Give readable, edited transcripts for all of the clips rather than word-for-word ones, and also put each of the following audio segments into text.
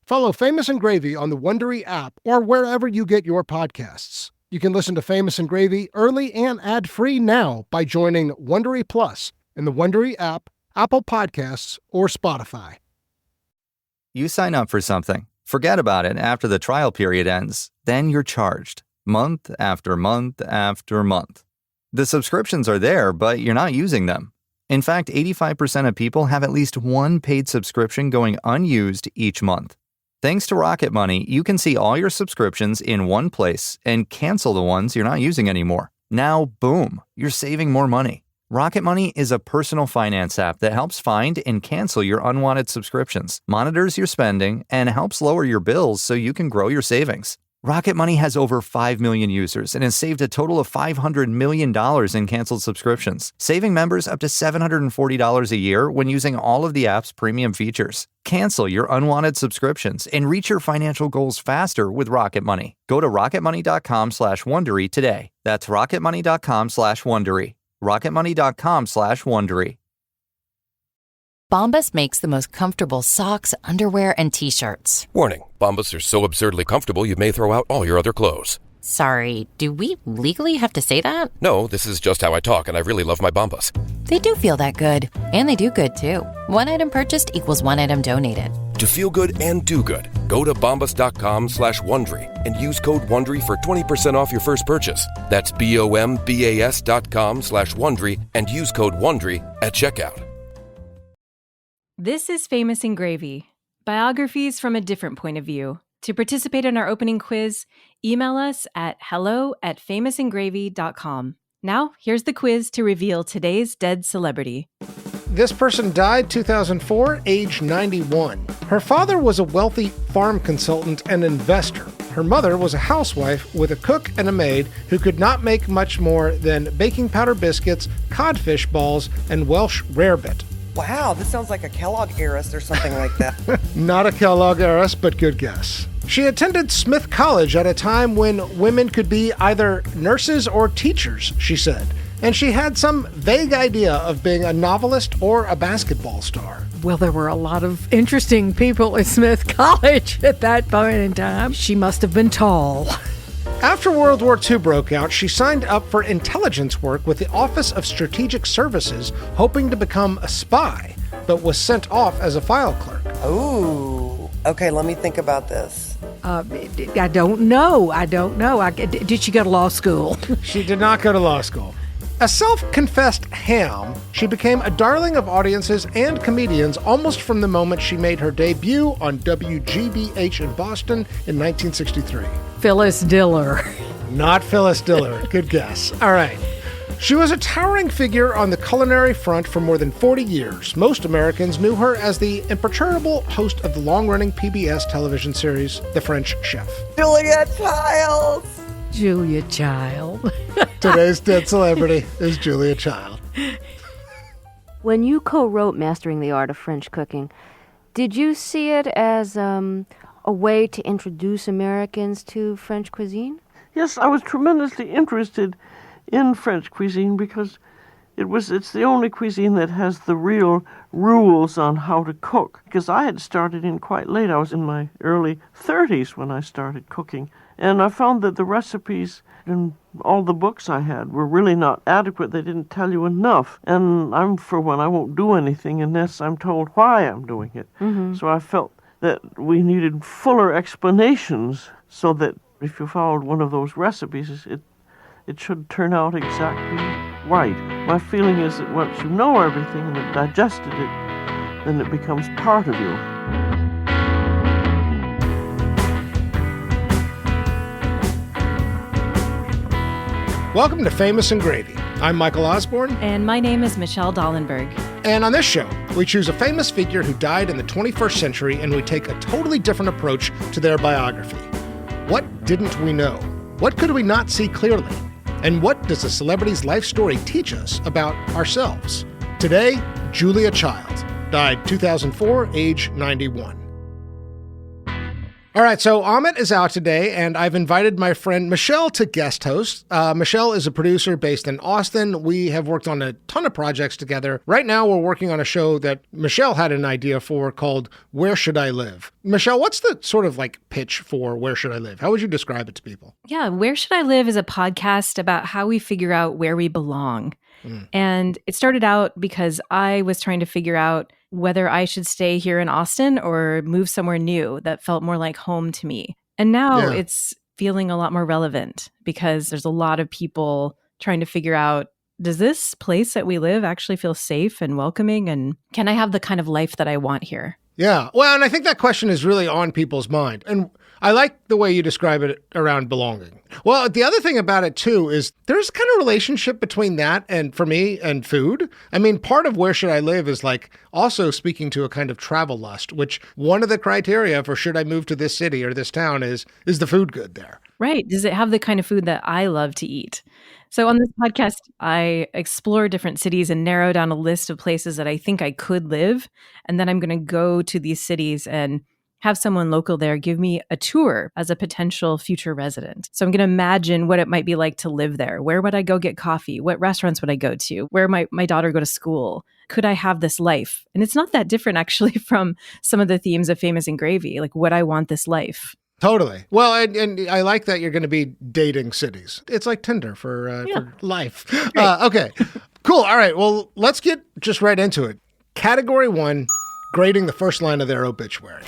Follow Famous and Gravy on the Wondery app or wherever you get your podcasts. You can listen to Famous and Gravy early and ad-free now by joining Wondery Plus in the Wondery app, Apple Podcasts, or Spotify. You sign up for something, forget about it after the trial period ends, then you're charged, month after month after month. The subscriptions are there, but you're not using them. In fact, 85% of people have at least one paid subscription going unused each month. Thanks to Rocket Money, you can see all your subscriptions in one place and cancel the ones you're not using anymore. Now, boom, you're saving more money. Rocket Money is a personal finance app that helps find and cancel your unwanted subscriptions, monitors your spending, and helps lower your bills so you can grow your savings. Rocket Money has over 5 million users and has saved a total of $500 million in canceled subscriptions, saving members up to $740 a year when using all of the app's premium features. Cancel your unwanted subscriptions and reach your financial goals faster with Rocket Money. Go to rocketmoney.com/Wondery today. That's rocketmoney.com/Wondery. rocketmoney.com/Wondery. Bombas makes the most comfortable socks, underwear, and T-shirts. Warning, Bombas are so absurdly comfortable you may throw out all your other clothes. Sorry, do we legally have to say that? No, this is just how I talk, and I really love my Bombas. They do feel that good. And they do good, too. One item purchased equals one item donated. To feel good and do good, go to bombas.com/Wondery and use code WONDERY for 20% off your first purchase. That's BOMBAS.com/Wondery and use code WONDERY at checkout. This is Famous and Gravy, biographies from a different point of view. To participate in our opening quiz, email us at hello@famousandgravy.com. Now, here's the quiz to reveal today's dead celebrity. This person died 2004, age 91. Her father was a wealthy farm consultant and investor. Her mother was a housewife with a cook and a maid who could not make much more than baking powder biscuits, codfish balls, and Welsh rarebit. Wow, this sounds like a Kellogg heiress or something like that. Not a Kellogg heiress, but good guess. She attended Smith College at a time when women could be either nurses or teachers, she said. And she had some vague idea of being a novelist or a basketball star. Well, there were a lot of interesting people at Smith College at that point in time. She must have been tall. After World War II broke out, she signed up for intelligence work with the Office of Strategic Services, hoping to become a spy, but was sent off as a file clerk. Ooh, okay, let me think about this. I don't know. Did she go to law school? She did not go to law school. A self-confessed ham, she became a darling of audiences and comedians almost from the moment she made her debut on WGBH in Boston in 1963. Phyllis Diller. Not Phyllis Diller. Good guess. All right. She was a towering figure on the culinary front for more than 40 years. Most Americans knew her as the imperturbable host of the long-running PBS television series, The French Chef. Julia Childs! Julia Child. Today's dead celebrity is Julia Child. When you co-wrote Mastering the Art of French Cooking, did you see it as a way to introduce Americans to French cuisine? Yes, I was tremendously interested in French cuisine because it's the only cuisine that has the real rules on how to cook. Because I had started in quite late. I was in my early 30s when I started cooking. And I found that the recipes in all the books I had were really not adequate. They didn't tell you enough. And I'm, for one, I won't do anything unless I'm told why I'm doing it. Mm-hmm. So I felt that we needed fuller explanations so that if you followed one of those recipes, it should turn out exactly right. My feeling is that once you know everything and have digested it, then it becomes part of you. Welcome to Famous and Gravy. I'm Michael Osborne. And my name is Michelle Dallenberg. And on this show, we choose a famous figure who died in the 21st century and we take a totally different approach to their biography. What didn't we know? What could we not see clearly? And what does a celebrity's life story teach us about ourselves? Today, Julia Child, died 2004, age 91. All right, so Amit is out today, and I've invited my friend Michelle to guest host. Michelle is a producer based in Austin. We have worked on a ton of projects together. Right now, we're working on a show that Michelle had an idea for called Where Should I Live? Michelle, what's the sort of like pitch for Where Should I Live? How would you describe it to people? Yeah, Where Should I Live is a podcast about how we figure out where we belong. And it started out because I was trying to figure out whether I should stay here in Austin or move somewhere new that felt more like home to me. And now it's feeling a lot more relevant because there's a lot of people trying to figure out, does this place that we live actually feel safe and welcoming? And can I have the kind of life that I want here? Yeah. Well, and I think that question is really on people's mind. And I like the way you describe it around belonging. Well, the other thing about it, too, is there's kind of relationship between that and, for me, and food. I mean, part of Where Should I Live is like also speaking to a kind of travel lust, which one of the criteria for should I move to this city or this town is the food good there? Right. Does it have the kind of food that I love to eat? So on this podcast, I explore different cities and narrow down a list of places that I think I could live. And then I'm going to go to these cities and have someone local there give me a tour as a potential future resident. So I'm going to imagine what it might be like to live there. Where would I go get coffee? What restaurants would I go to? Where might my daughter go to school? Could I have this life? And it's not that different actually from some of the themes of Famous and Gravy. Like, would I want this life? Totally. Well, and I like that you're going to be dating cities. It's like Tinder for life. Okay, cool. All right. Well, let's get just right into it. Category 1, grading the first line of their obituary.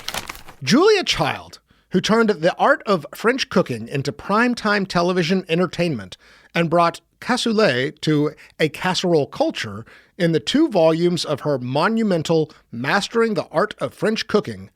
Julia Child, who turned the art of French cooking into primetime television entertainment and brought cassoulet to a casserole culture in the 2 volumes of her monumental Mastering the Art of French Cooking,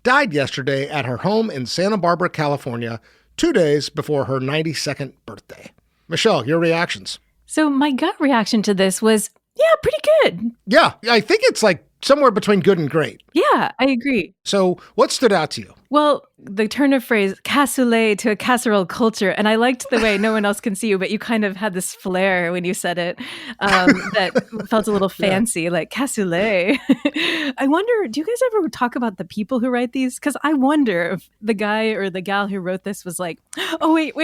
died yesterday at her home in Santa Barbara, California, 2 days before her 92nd birthday. Michelle, your reactions? So my gut reaction to this was, yeah, pretty good. Yeah, I think it's like somewhere between good and great. Yeah, I agree. So what stood out to you? Well, the turn of phrase, cassoulet to a casserole culture, and I liked the way no one else can see you, but you kind of had this flair when you said it that felt a little fancy, like cassoulet. I wonder, do you guys ever talk about the people who write these? Because I wonder if the guy or the gal who wrote this was like, oh, wait,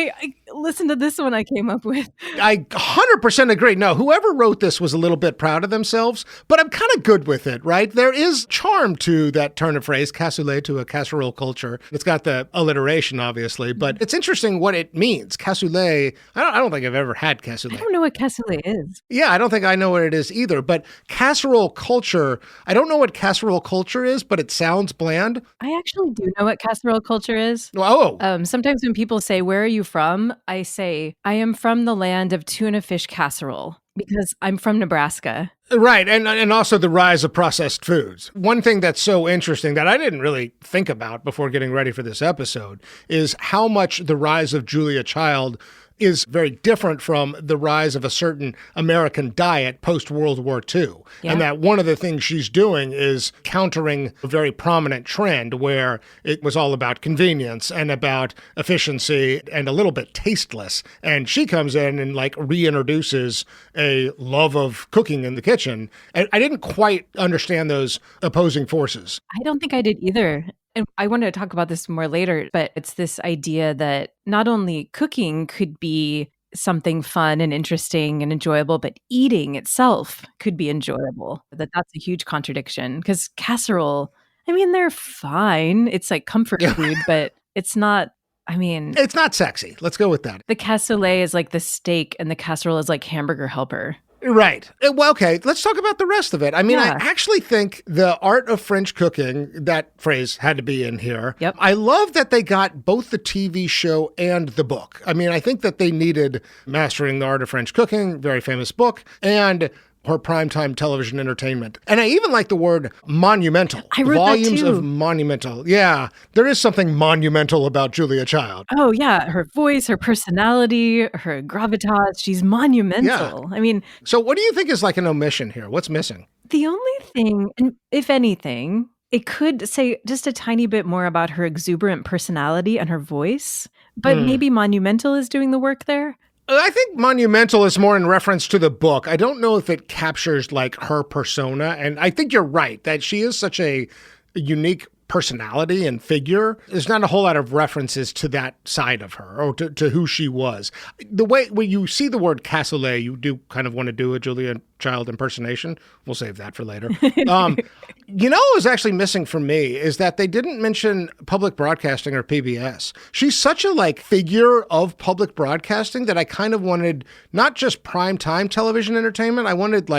listen to this one I came up with. I 100% agree. No, whoever wrote this was a little bit proud of themselves, but I'm kind of good with it, right? There is charm to that turn of phrase, cassoulet to a casserole culture. It's got the alliteration, obviously, but it's interesting what it means. Cassoulet, I don't think I've ever had cassoulet. I don't know what cassoulet is. Yeah, I don't think I know what it is either, but casserole culture, I don't know what casserole culture is, but it sounds bland. I actually do know what casserole culture is. Oh. Sometimes when people say, where are you from? I say, I am from the land of tuna fish casserole because I'm from Nebraska. Right, and also the rise of processed foods. One thing that's so interesting that I didn't really think about before getting ready for this episode is how much the rise of Julia Child is very different from the rise of a certain American diet post-World War II. Yeah. And that one of the things she's doing is countering a very prominent trend where it was all about convenience and about efficiency and a little bit tasteless. And she comes in and like reintroduces a love of cooking in the kitchen. And I didn't quite understand those opposing forces. I don't think I did either. And I want to talk about this more later, but it's this idea that not only cooking could be something fun and interesting and enjoyable, but eating itself could be enjoyable. That's a huge contradiction because casserole, I mean, they're fine. It's like comfort food, but it's not, it's not sexy. Let's go with that. The cassoulet is like the steak and the casserole is like hamburger helper. Right. Well, okay, let's talk about the rest of it. I actually think the art of French cooking, that phrase had to be in here. Yep. I love that they got both the TV show and the book. I think that they needed Mastering the Art of French Cooking, very famous book, and her primetime television entertainment. And I even like the word monumental. I wrote Volumes that too. of monumental. Yeah, there is something monumental about Julia Child. Oh, yeah. Her voice, her personality, her gravitas. She's monumental. Yeah. So what do you think is like an omission here? What's missing? The only thing, and if anything, it could say just a tiny bit more about her exuberant personality and her voice, but maybe monumental is doing the work there. I think monumental is more in reference to the book. I don't know if it captures like her persona. And I think you're right that she is such a unique personality and figure, there's not a whole lot of references to that side of her or to who she was. The way when you see the word cassoulet, you do kind of want to do a Julia Child impersonation. We'll save that for later. What was actually missing for me is that they didn't mention public broadcasting or PBS. She's such a figure of public broadcasting that I kind of wanted not just primetime television entertainment. I wanted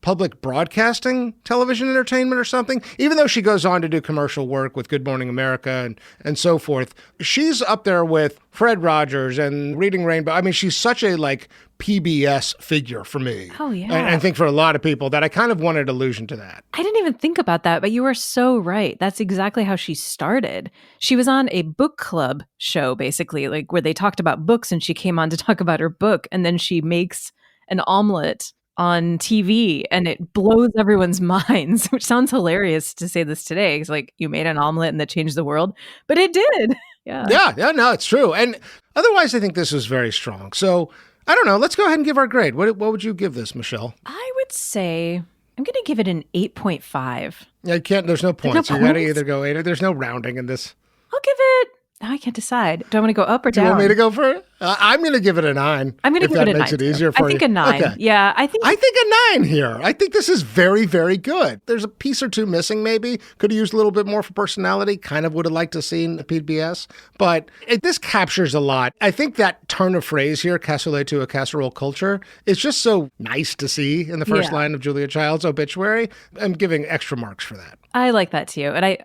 public broadcasting television entertainment or something, even though she goes on to do commercial work with Good Morning America and so forth. She's up there with Fred Rogers and Reading Rainbow. I mean, she's such a PBS figure for me. Oh, yeah. And I think for a lot of people that I kind of wanted allusion to that. I didn't even think about that, but you are so right. That's exactly how she started. She was on a book club show, basically, where they talked about books, and she came on to talk about her book, and then she makes an omelet on TV, and it blows everyone's minds, which sounds hilarious to say this today. It's you made an omelet and that changed the world, but it did. Yeah. Yeah, no, it's true. And otherwise, I think this was very strong. So I don't know. Let's go ahead and give our grade. What would you give this, Michelle? I would say I'm going to give it an 8.5. Yeah, you can't. There's no points. You got to either go 8 or there's no rounding in this. I'll give it. Now I can't decide. Do I want to go up or down? You want me to go for it? I'm going to give it a 9. I'm going to give it a 9. If that makes it easier for you. I think a 9. Okay. Yeah, I think a 9 here. I think this is very, very good. There's a piece or two missing maybe. Could have used a little bit more for personality. Kind of would have liked to have seen the PBS. But this captures a lot. I think that turn of phrase here, cassoulet to a casserole culture, is just so nice to see in the first line of Julia Child's obituary. I'm giving extra marks for that. I like that too. And I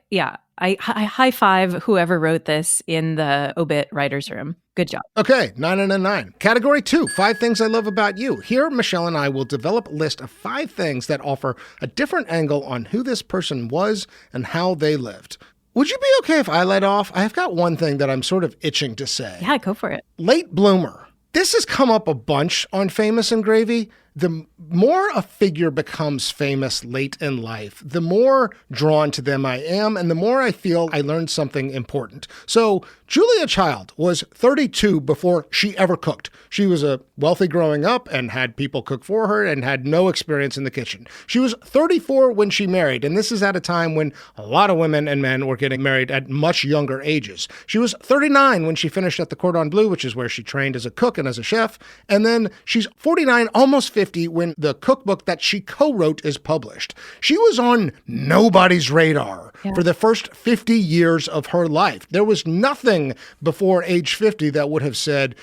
high five whoever wrote this in the obit writer's room. Good job. Okay, 9 and a 9. Category 2, 5 things I love about you. Here, Michelle and I will develop a list of 5 things that offer a different angle on who this person was and how they lived. Would you be okay if I led off? I've got one thing that I'm sort of itching to say. Yeah, go for it. Late bloomer. This has come up a bunch on Famous and Gravy. The more a figure becomes famous late in life, the more drawn to them I am, and the more I feel I learned something important. So Julia Child was 32 before she ever cooked. She was a wealthy growing up and had people cook for her and had no experience in the kitchen. She was 34 when she married, and this is at a time when a lot of women and men were getting married at much younger ages. She was 39 when she finished at the Cordon Bleu, which is where she trained as a cook and as a chef, and then she's 49, almost 50 when the cookbook that she co-wrote is published. She was on nobody's radar for the first 50 years of her life. There was nothing before age 50 that would have said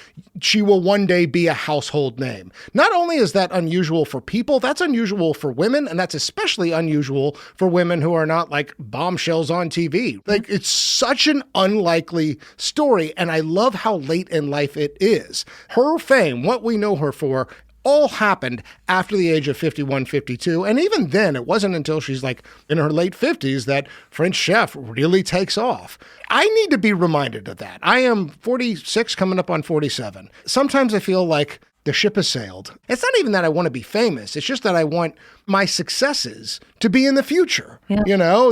she will one day be a household name. Not only is that unusual for people, that's unusual for women, and that's especially unusual for women who are not bombshells on TV. It's such an unlikely story, and I love how late in life it is. Her fame, what we know her for, all happened after the age of 51, 52. And even then, it wasn't until she's in her late 50s that French Chef really takes off. I need to be reminded of that. I am 46, coming up on 47. Sometimes I feel like the ship has sailed. It's not even that I want to be famous. It's just that I want my successes to be in the future. Yeah.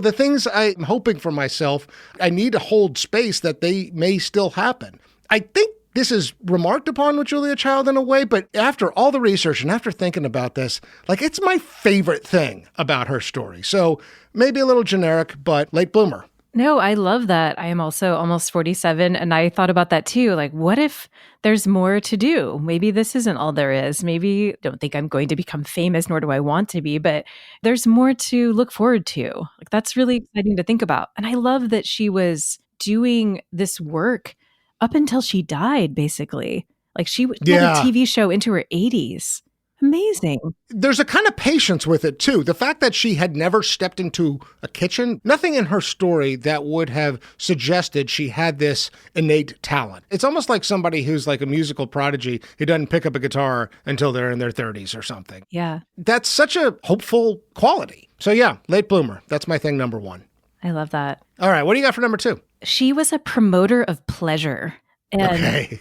The things I'm hoping for myself, I need to hold space that they may still happen. I think this is remarked upon with Julia Child in a way, but after all the research and after thinking about this, it's my favorite thing about her story. So maybe a little generic, but late bloomer. No, I love that. I am also almost 47, and I thought about that too. What if there's more to do? Maybe this isn't all there is. Maybe I don't think I'm going to become famous, nor do I want to be, but there's more to look forward to. That's really exciting to think about. And I love that she was doing this work up until she died, basically. She had a TV show into her 80s. Amazing. There's a kind of patience with it, too. The fact that she had never stepped into a kitchen, nothing in her story that would have suggested she had this innate talent. It's almost like somebody who's a musical prodigy who doesn't pick up a guitar until they're in their 30s or something. Yeah. That's such a hopeful quality. So yeah, late bloomer. That's my thing, number 1. I love that. All right, what do you got for number 2? She was a promoter of pleasure. And, okay.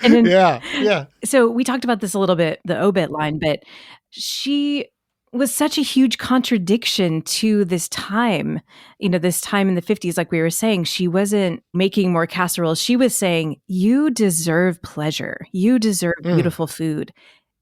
Yeah. So we talked about this a little bit, the obit line, but she was such a huge contradiction to this time, this time in the 50s, like we were saying. She wasn't making more casseroles. She was saying, you deserve pleasure. You deserve beautiful food.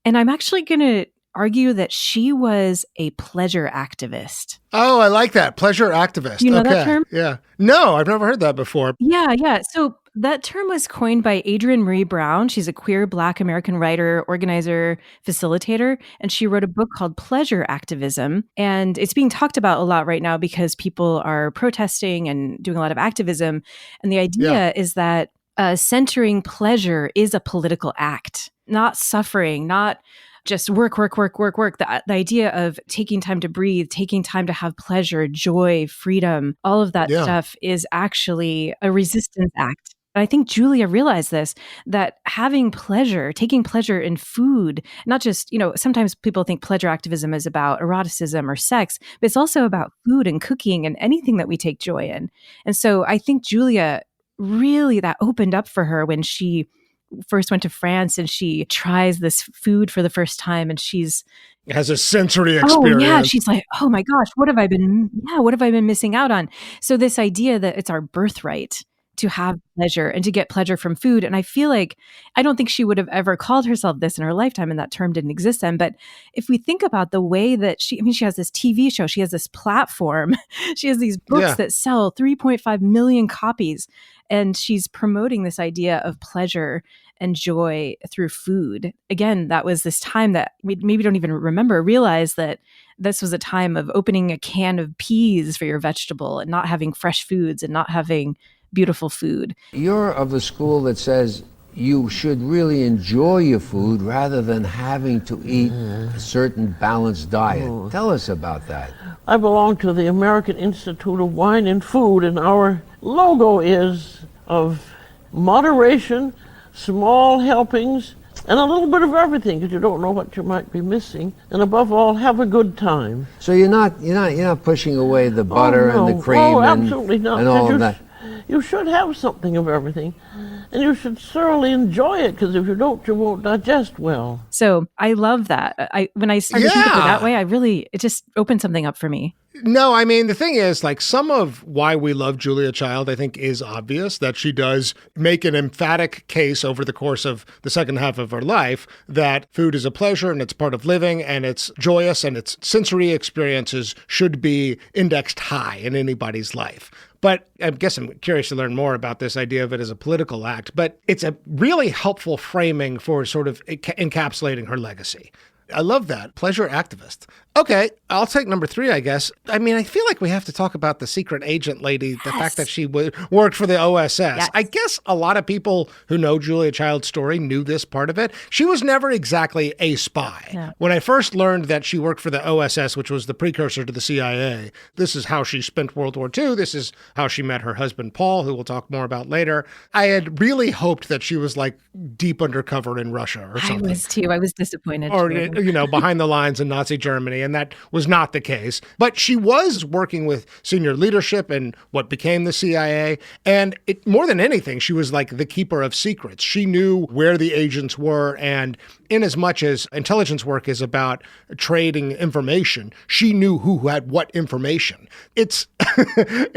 And I'm actually going to argue that she was a pleasure activist. Oh, I like that. Pleasure activist. Do you know that term? Yeah. No, I've never heard that before. Yeah. So that term was coined by Adrienne Marie Brown. She's a queer Black American writer, organizer, facilitator, and she wrote a book called Pleasure Activism. And it's being talked about a lot right now because people are protesting and doing a lot of activism. And the idea is that centering pleasure is a political act, not suffering, not just work. The idea of taking time to breathe, taking time to have pleasure, joy, freedom, all of that stuff is actually a resistance act. I think Julia realized this, that having pleasure, taking pleasure in food, not just, sometimes people think pleasure activism is about eroticism or sex, but it's also about food and cooking and anything that we take joy in. And so I think Julia really, that opened up for her when she first went to France and she tries this food for the first time and she's has a sensory experience. Oh yeah, she's like, oh my gosh, what have I been missing out on? So this idea that it's our birthright to have pleasure and to get pleasure from food. And I feel like, I don't think she would have ever called herself this in her lifetime, and that term didn't exist then. But if we think about the way that she has this TV show, she has this platform, she has these books that sell 3.5 million copies, and she's promoting this idea of pleasure and joy through food. Again, that was this time that we maybe don't even realize that this was a time of opening a can of peas for your vegetable and not having fresh foods and not having beautiful food. You're of the school that says you should really enjoy your food rather than having to eat a certain balanced diet. Tell us about that. I belong to the American Institute of Wine and Food, and our logo is of moderation, small helpings, and a little bit of everything, because you don't know what you might be missing. And above all, have a good time. So you're not pushing away the butter and the cream absolutely not. And all of that. You should have something of everything, and you should thoroughly enjoy it, because if you don't, you won't digest well. So I love that. When I started thinking of it that way, it just opened something up for me. No, I mean, the thing is, like, some of why we love Julia Child, I think, is obvious, that she does make an emphatic case over the course of the second half of her life that food is a pleasure and it's part of living and it's joyous and its sensory experiences should be indexed high in anybody's life. But I guess I'm curious to learn more about this idea of it as a political act, but it's a really helpful framing for sort of encapsulating her legacy. I love that. Pleasure activist. Okay, I'll take number 3, I guess. I mean, I feel like we have to talk about the secret agent lady, the fact that she worked for the OSS. Yes. I guess a lot of people who know Julia Child's story knew this part of it. She was never exactly a spy. No. When I first learned that she worked for the OSS, which was the precursor to the CIA, this is how she spent World War II. This is how she met her husband, Paul, who we'll talk more about later. I had really hoped that she was like deep undercover in Russia or something. I was too. I was disappointed. Or, behind the lines in Nazi Germany. And that was not the case. But she was working with senior leadership in what became the CIA. And more than anything, she was like the keeper of secrets. She knew where the agents were. And in as much as intelligence work is about trading information, she knew who had what information. It's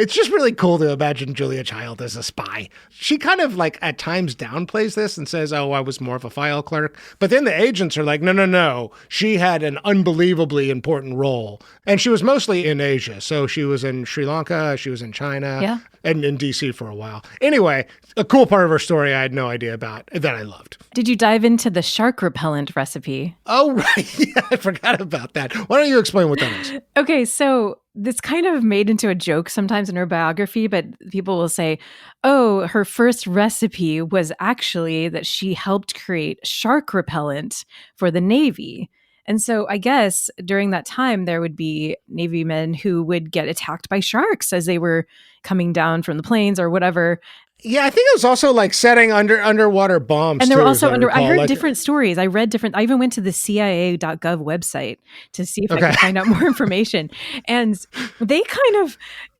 just really cool to imagine Julia Child as a spy. She kind of like at times downplays this and says, oh, I was more of a file clerk. But then the agents are like, no. She had an unbelievably important role. And she was mostly in Asia. So she was in Sri Lanka, she was in China, and in DC for a while. Anyway, a cool part of her story I had no idea about that I loved. Did you dive into the shark repellent recipe? Oh, right. Yeah, I forgot about that. Why don't you explain what that is? Okay, so this kind of made into a joke sometimes in her biography, but people will say, oh, her first recipe was actually that she helped create shark repellent for the Navy. And so I guess during that time, there would be Navy men who would get attacked by sharks as they were coming down from the planes or whatever. Yeah, I think it was also like setting underwater bombs. And there were also I heard different stories. I even went to the CIA.gov website to see if I could find out more information. And they kind of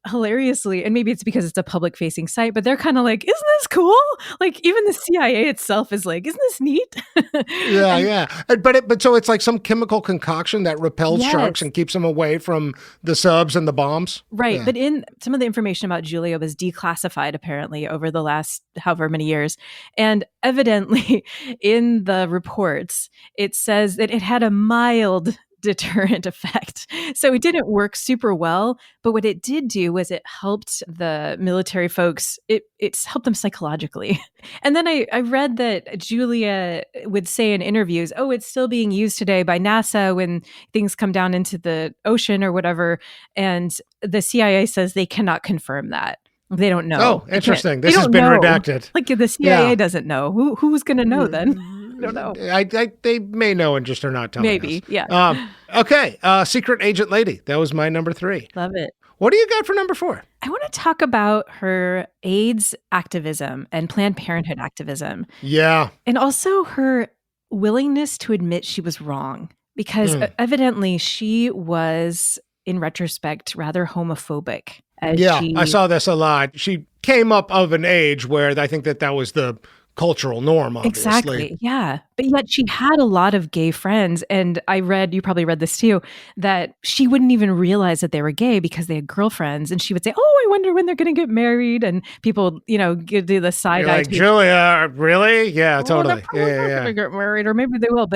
hilariously, and maybe it's because it's a public facing site, but they're kind of like, isn't this cool? Like even the CIA itself is like, isn't this neat? Yeah. But so it's like some chemical concoction that repels sharks and keeps them away from the subs and the bombs. Right. Yeah. But in some of the information about Julia was declassified apparently over the last however many years. And evidently in the reports, it says that it had a mild deterrent effect. So it didn't work super well, but what it did do was it helped the military folks, it's helped them psychologically. And then I read that Julia would say in interviews, oh, it's still being used today by NASA when things come down into the ocean or whatever. And the CIA says they cannot confirm that. They don't know. Oh, interesting. This has been redacted. Like the CIA doesn't know. Who's going to know then? I don't know. They may know and just are not telling us. Maybe, yeah. Okay, Secret Agent Lady. That was my number 3. Love it. What do you got for number 4? I want to talk about her AIDS activism and Planned Parenthood activism. Yeah. And also her willingness to admit she was wrong. Because evidently she was, in retrospect, rather homophobic. I saw this a lot. She came up of an age where I think that was the cultural norm, obviously. Exactly. Yeah. But yet she had a lot of gay friends. And I read, you probably read this too, that she wouldn't even realize that they were gay because they had girlfriends. And she would say, oh, I wonder when they're going to get married. And people, do the side eye. Like, Julia, really? Yeah, totally. They're going to get married, or maybe they will.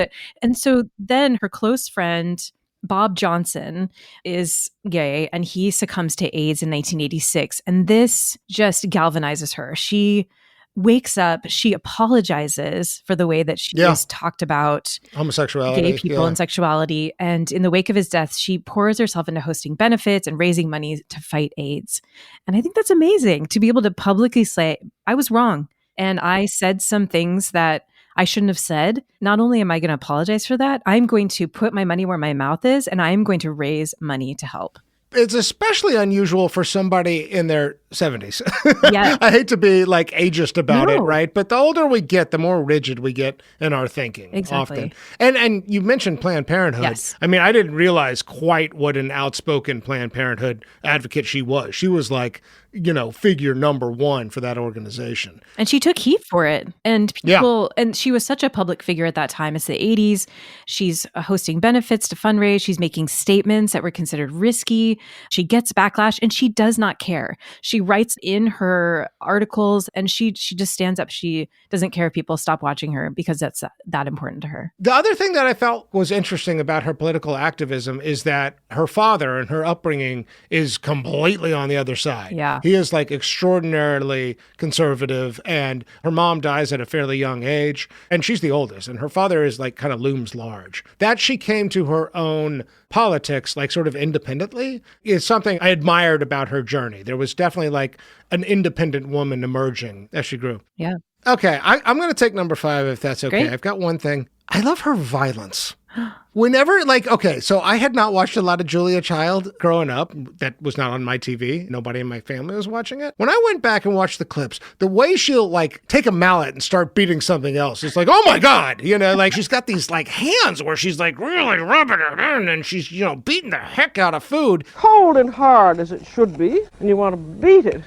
And so then her close friend, Bob Johnson, is gay and he succumbs to AIDS in 1986. And this just galvanizes her. She wakes up, she apologizes for the way that she has talked about homosexuality, gay people and sexuality. And in the wake of his death, she pours herself into hosting benefits and raising money to fight AIDS. And I think that's amazing to be able to publicly say, I was wrong. And I said some things that I shouldn't have said. Not only am I going to apologize for that, I'm going to put my money where my mouth is, and I'm going to raise money to help. It's especially unusual for somebody in their 70s. Yeah. I hate to be like ageist about it, right? But the older we get, the more rigid we get in our thinking. Exactly. Often. And you mentioned Planned Parenthood. Yes. I mean, I didn't realize quite what an outspoken Planned Parenthood advocate she was. She was like, figure number 1 for that organization. And she took heat for it. And and she was such a public figure at that time. It's the 80s. She's hosting benefits to fundraise. She's making statements that were considered risky. She gets backlash and she does not care. She writes in her articles and she just stands up. She doesn't care if people stop watching her because that's that important to her. The other thing that I felt was interesting about her political activism is that her father and her upbringing is completely on the other side. Yeah. He is like extraordinarily conservative, and her mom dies at a fairly young age, and she's the oldest, and her father is like kind of looms large. That she came to her own politics like sort of independently is something I admired about her journey. There was definitely like an independent woman emerging as she grew. Yeah. Okay, I'm going to take number 5 if that's okay. Great. I've got one thing. I love her violence. Whenever, so I had not watched a lot of Julia Child growing up. That was not on my TV. Nobody in my family was watching it. When I went back and watched the clips, the way she'll take a mallet and start beating something else, it's like, oh my God, she's got these hands where she's really rubbing it in and she's, beating the heck out of food. Cold and hard as it should be, and you want to beat it.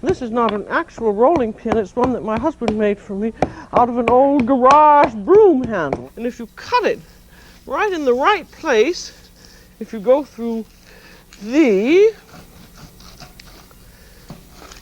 This is not an actual rolling pin, it's one that my husband made for me out of an old garage broom handle. And if you cut it right in the right place, if you go through the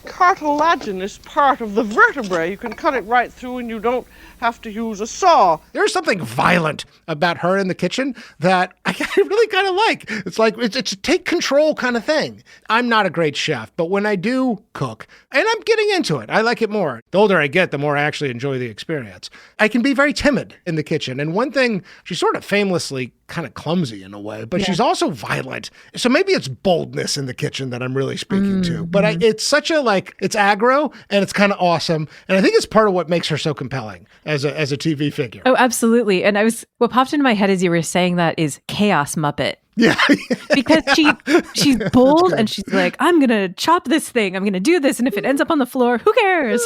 cartilaginous part of the vertebrae, you can cut it right through and you don't have to use a saw. There's something violent about her in the kitchen that I really kind of like. It's like, it's a take control kind of thing. I'm not a great chef, but when I do cook, and I'm getting into it, I like it more. The older I get, the more I actually enjoy the experience. I can be very timid in the kitchen. And one thing, she's sort of famously kind of clumsy in a way, but she's also violent. So maybe it's boldness in the kitchen that I'm really speaking to. But it's such a it's aggro and it's kind of awesome. And I think it's part of what makes her so compelling as a TV figure. Oh, absolutely. And what popped into my head as you were saying that is Chaos Muppet. Yeah. Because she's bold and she's like, I'm going to chop this thing. I'm going to do this. And if it ends up on the floor, who cares?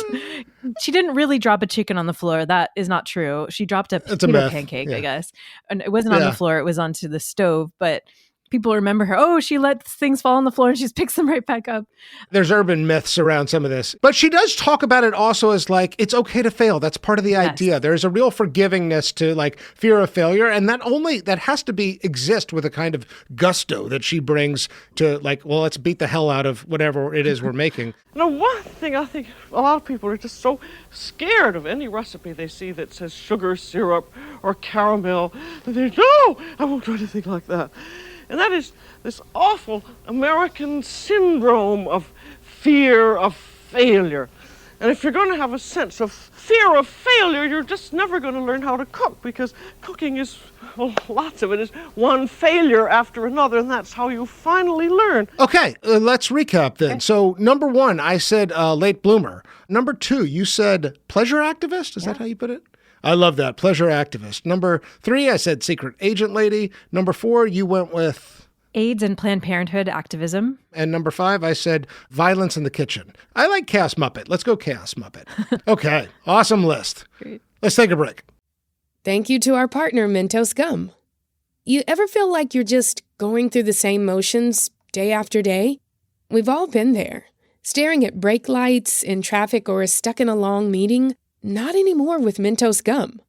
She didn't really drop a chicken on the floor. That is not true. She dropped a potato pancake, I guess. And it wasn't on the floor. It was onto the stove. But people remember her. Oh, she lets things fall on the floor and she just picks them right back up. There's urban myths around some of this. But she does talk about it also as like, it's okay to fail. That's part of the idea. There's a real forgivingness to like fear of failure. And that has to exist with a kind of gusto that she brings to like, well, let's beat the hell out of whatever it is we're making. One thing I think a lot of people are just so scared of any recipe they see that says sugar syrup or caramel. And they no, I won't do anything like that. And that is this awful American syndrome of fear of failure. And if you're going to have a sense of fear of failure, you're just never going to learn how to cook, because cooking is, well, lots of it is one failure after another, and that's how you finally learn. Okay, let's recap then. So number 1, I said late bloomer. Number 2, you said pleasure activist? Is that how you put it? I love that. Pleasure activist. Number 3, I said secret agent lady. Number 4, you went with AIDS and Planned Parenthood activism. And number 5, I said violence in the kitchen. I like Chaos Muppet. Let's go Chaos Muppet. Okay. Awesome list. Great. Let's take a break. Thank you to our partner, Mentos Gum. You ever feel like you're just going through the same motions day after day? We've all been there. Staring at brake lights, in traffic, or stuck in a long meeting. Not anymore with Mentos Gum.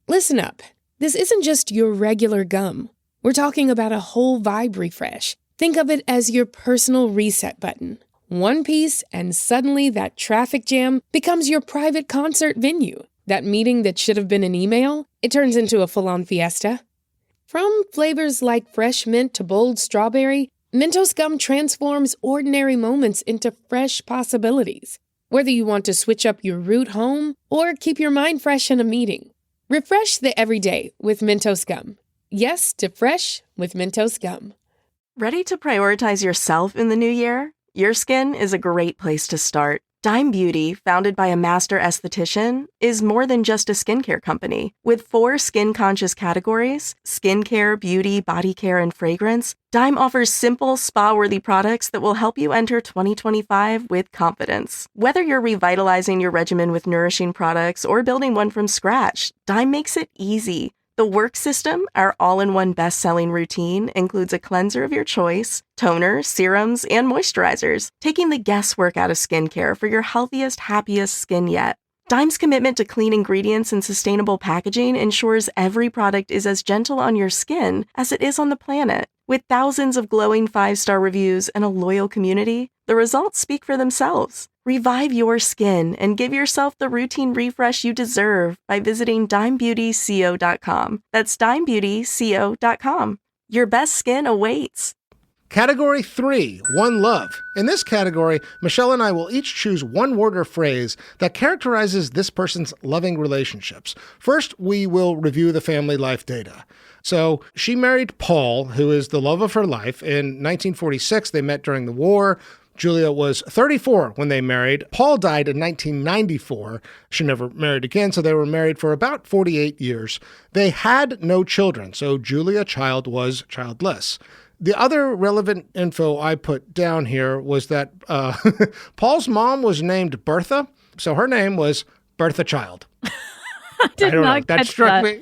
Listen up. This isn't just your regular gum. We're talking about a whole vibe refresh. Think of it as your personal reset button. One piece, and suddenly that traffic jam becomes your private concert venue. That meeting that should have been an email, it turns into a full-on fiesta. From flavors like fresh mint to bold strawberry, Mentos Gum transforms ordinary moments into fresh possibilities. Whether you want to switch up your route home or keep your mind fresh in a meeting. Refresh the everyday with Mentos Gum. Yes to fresh with Mentos Gum. Ready to prioritize yourself in the new year? Your skin is a great place to start. Dime Beauty, founded by a master esthetician, is more than just a skincare company. With 4 skin-conscious categories, skincare, beauty, body care, and fragrance, Dime offers simple, spa-worthy products that will help you enter 2025 with confidence. Whether you're revitalizing your regimen with nourishing products or building one from scratch, Dime makes it easy. The Work System, our all-in-one best-selling routine, includes a cleanser of your choice, toner, serums, and moisturizers, taking the guesswork out of skincare for your healthiest, happiest skin yet. Dime's commitment to clean ingredients and sustainable packaging ensures every product is as gentle on your skin as it is on the planet. With thousands of glowing 5-star reviews and a loyal community, the results speak for themselves. Revive your skin and give yourself the routine refresh you deserve by visiting dimebeautyco.com. That's dimebeautyco.com. Your best skin awaits. Category 3, One Love. In this category, Michelle and I will each choose one word or phrase that characterizes this person's loving relationships. First, we will review the family life data. So she married Paul, who is the love of her life. In 1946, they met during the war. Julia was 34 when they married. Paul died in 1994. She never married again, so they were married for about 48 years. They had no children, so Julia Child was childless. The other relevant info I put down here was that Paul's mom was named Bertha, so her name was Bertha Child. I don't know. That struck me.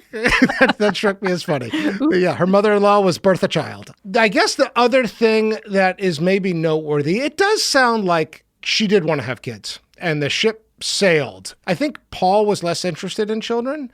That struck me as funny. But yeah, her mother-in-law was Bertha Child. I guess the other thing that is maybe noteworthy, it does sound like she did want to have kids, and the ship sailed. I think Paul was less interested in children.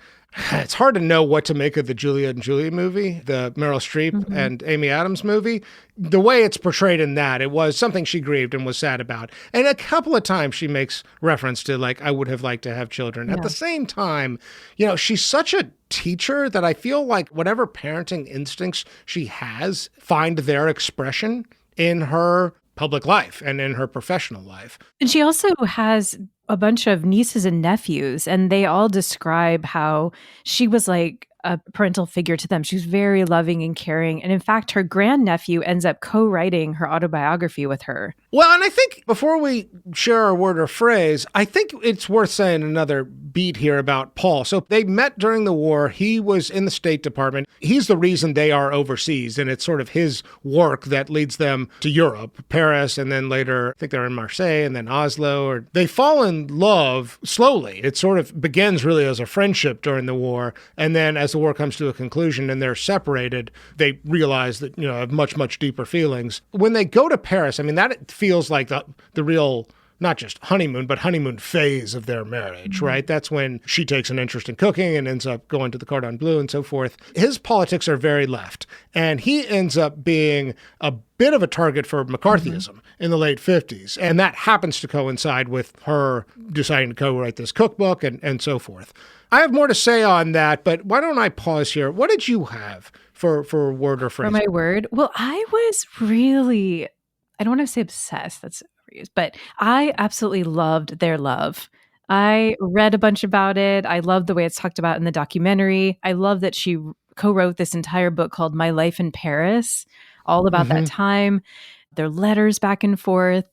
It's hard to know what to make of the Julia and Julia movie, the Meryl Streep and Amy Adams movie. The way it's portrayed in that, it was something she grieved and was sad about. And a couple of times she makes reference to, like, I would have liked to have children. Yeah. At the same time, you know, she's such a teacher that I feel like whatever parenting instincts she has find their expression in her public life and in her professional life. And she also has a bunch of nieces and nephews, and they all describe how she was like a parental figure to them. She was very loving and caring. And in fact, her grandnephew ends up co-writing her autobiography with her. Well, and I think before we share our word or phrase, I think it's worth saying another beat here about Paul. So they met during the war. He was in the State Department. He's the reason they are overseas, and it's sort of his work that leads them to Europe, Paris, and then later, I think they're in Marseille and then Oslo. Or they fall in love slowly. It sort of begins really as a friendship during the war, and then as the war comes to a conclusion and they're separated, they realize that, have much, much deeper feelings. When they go to Paris, I mean, that feels like the real, not just honeymoon, but honeymoon phase of their marriage, right? That's when she takes an interest in cooking and ends up going to the Cordon Bleu and so forth. His politics are very left, and he ends up being a bit of a target for McCarthyism in the late 50s. And that happens to coincide with her deciding to co-write this cookbook and so forth. I have more to say on that, but why don't I pause here? What did you have for word or phrase? For my word? Well, I was really, I don't want to say obsessed, that's overused, but I absolutely loved their love. I read a bunch about it. I love the way it's talked about in the documentary. I love that she co-wrote this entire book called My Life in Paris, all about that time, their letters back and forth,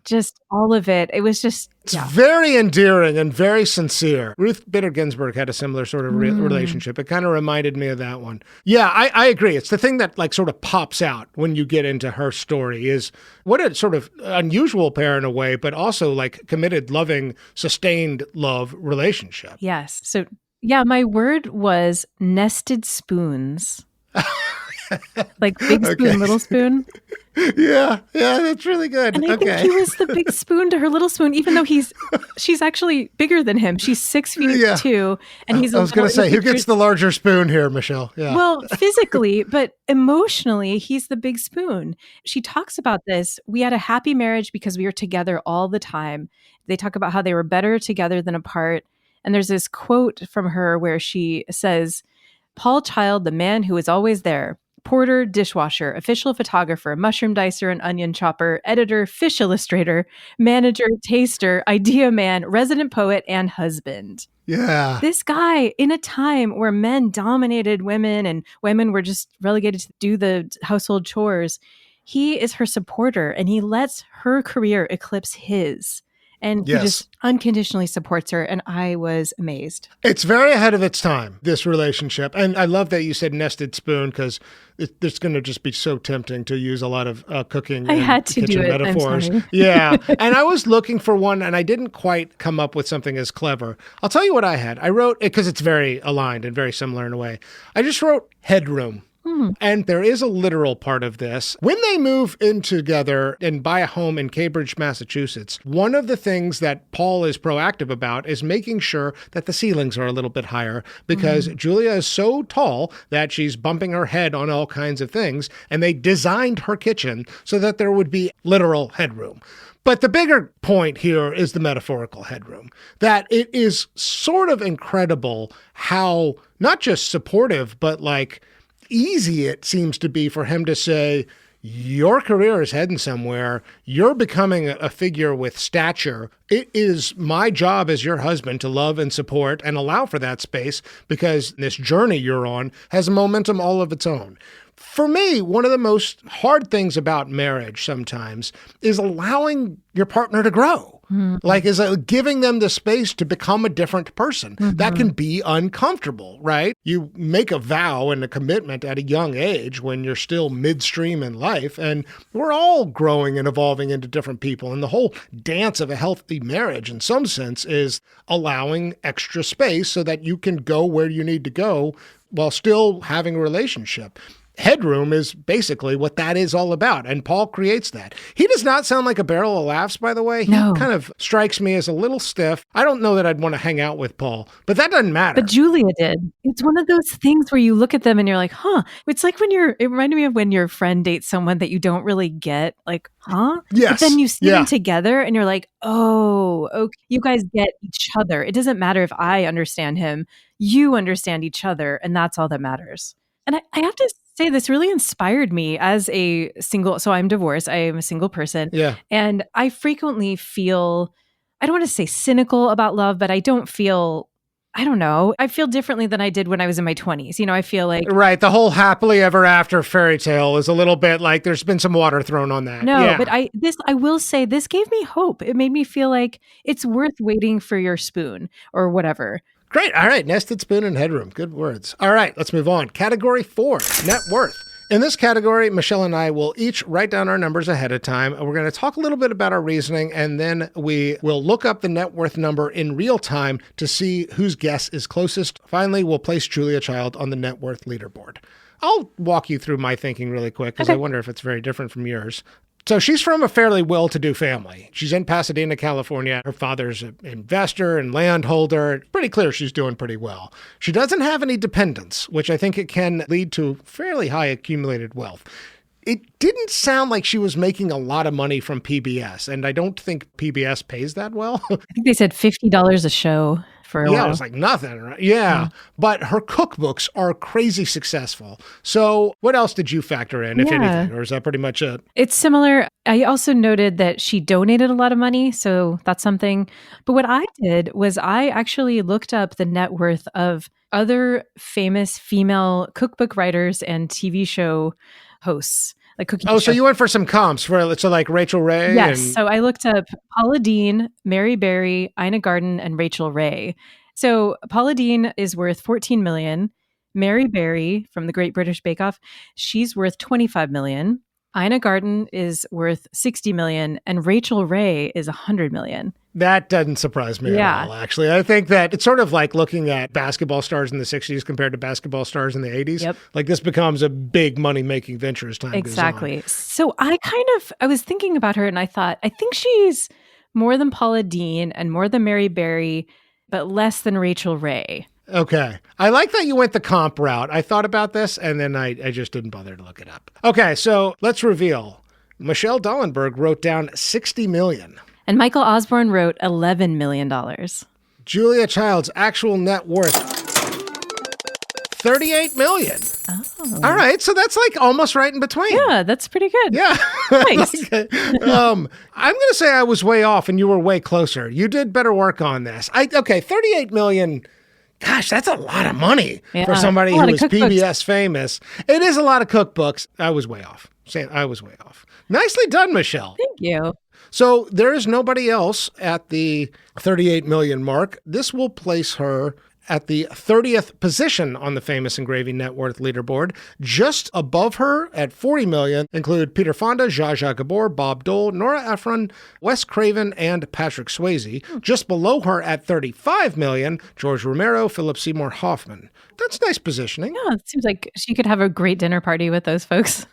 just all of it. It was just, it's very endearing and very sincere. Ruth Bader Ginsburg had a similar sort of relationship. It kind of reminded me of that one. Yeah, I agree. It's the thing that like sort of pops out when you get into her story is what a sort of unusual pair in a way, but also like committed, loving, sustained love relationship. Yes. So yeah, my word was nested spoons. Like big spoon, little spoon. Yeah, that's really good. And I think he was the big spoon to her little spoon, even though she's actually bigger than him. She's 6 feet 2, and he's. I was going to say, who gets the larger spoon here, Michelle? Yeah. Well, physically, but emotionally, he's the big spoon. She talks about this. We had a happy marriage because we were together all the time. They talk about how they were better together than apart. And there's this quote from her where she says, "Paul Child, the man who is always there. Porter, dishwasher, official photographer, mushroom dicer and onion chopper, editor, fish illustrator, manager, taster, idea man, resident poet, and husband." Yeah. This guy, in a time where men dominated women and women were just relegated to do the household chores, he is her supporter and he lets her career eclipse his. And he just unconditionally supports her. And I was amazed. It's very ahead of its time, this relationship. And I love that you said nested spoon because it's going to just be so tempting to use a lot of cooking I had to kitchen do it. metaphors. I'm sorry. Yeah. And I was looking for one and I didn't quite come up with something as clever. I'll tell you what I had. I wrote, because it's very aligned and very similar in a way, I just wrote headroom. And there is a literal part of this. When they move in together and buy a home in Cambridge, Massachusetts, one of the things that Paul is proactive about is making sure that the ceilings are a little bit higher because Julia is so tall that she's bumping her head on all kinds of things. And they designed her kitchen so that there would be literal headroom. But the bigger point here is the metaphorical headroom, that it is sort of incredible how not just supportive, but like easy it seems to be for him to say, your career is heading somewhere. You're becoming a figure with stature. It is my job as your husband to love and support and allow for that space because this journey you're on has a momentum all of its own. For me, one of the most hard things about marriage sometimes is allowing your partner to grow. Like, is giving them the space to become a different person. That can be uncomfortable, right? You make a vow and a commitment at a young age when you're still midstream in life, and we're all growing and evolving into different people. And the whole dance of a healthy marriage, in some sense, is allowing extra space so that you can go where you need to go while still having a relationship. Headroom is basically what that is all about, and Paul creates that. He does not sound like a barrel of laughs, by the way. He kind of strikes me as a little stiff. I don't know that I'd want to hang out with Paul, but that doesn't matter. But Julia did. It's one of those things where you look at them and you're like, huh? It's like it reminded me of when your friend dates someone that you don't really get, like, huh? Yes. But then you see them together and you're like, oh, okay, you guys get each other. It doesn't matter if I understand him. You understand each other, and that's all that matters. And I have to say, this really inspired me as a single. So I'm divorced. I am a single person. Yeah. And I frequently feel, I don't want to say cynical about love, but I don't feel I don't know. I feel differently than I did when I was in my 20s. I feel like... Right. The whole happily ever after fairy tale is a little bit like there's been some water thrown on that. No, yeah. but I will say this gave me hope. It made me feel like it's worth waiting for your spoon or whatever. Great. All right. Nested spoon and headroom. Good words. All right. Let's move on. Category 4, net worth. In this category, Michelle and I will each write down our numbers ahead of time. We're going to talk a little bit about our reasoning, and then we will look up the net worth number in real time to see whose guess is closest. Finally, we'll place Julia Child on the net worth leaderboard. I'll walk you through my thinking really quick because I wonder if it's very different from yours. So she's from a fairly well-to-do family. She's in Pasadena, California. Her father's an investor and landholder. Pretty clear she's doing pretty well. She doesn't have any dependents, which I think it can lead to fairly high accumulated wealth. It didn't sound like she was making a lot of money from PBS, and I don't think PBS pays that well. I think they said $50 a show for a while. Yeah, it was like nothing, right? Yeah. But her cookbooks are crazy successful. So what else did you factor in, if anything? Or is that pretty much it? It's similar. I also noted that she donated a lot of money, so that's something. But what I did was I actually looked up the net worth of other famous female cookbook writers and TV show hosts. Like cooking so shows. you went for some comps so like Rachel Ray? Yes. So I looked up Paula Deen, Mary Berry, Ina Garten, and Rachel Ray. So Paula Deen is worth $14 million. Mary Berry from the Great British Bake Off, she's worth $25 million. Ina Garten is worth $60 million, and Rachel Ray is $100 million. That doesn't surprise me at all, actually. I think that it's sort of like looking at basketball stars in the 60s compared to basketball stars in the 80s. Yep. Like this becomes a big money-making venture as time goes on. So I was thinking about her and I thought, I think she's more than Paula Deen and more than Mary Berry, but less than Rachel Ray. Okay. I like that you went the comp route. I thought about this and then I just didn't bother to look it up. Okay, so let's reveal. Michelle Dollenberg wrote down $60 million. And Michael Osborne wrote $11 million. Julia Child's actual net worth, $38 million. Oh. All right, so that's like almost right in between. Yeah, that's pretty good. Yeah. Nice. Okay. I'm going to say I was way off and you were way closer. You did better work on this. $38 million. Gosh, that's a lot of money for somebody who is PBS famous. It is a lot of cookbooks. I was way off. I was way off. Nicely done, Michelle. Thank you. So there is nobody else at the 38 million mark. This will place her at the 30th position on the Famous Engraving Net Worth leaderboard. Just above her at 40 million include Peter Fonda, Zsa Zsa Gabor, Bob Dole, Nora Ephron, Wes Craven, and Patrick Swayze. Just below her at 35 million, George Romero, Philip Seymour Hoffman. That's nice positioning. Yeah, it seems like she could have a great dinner party with those folks.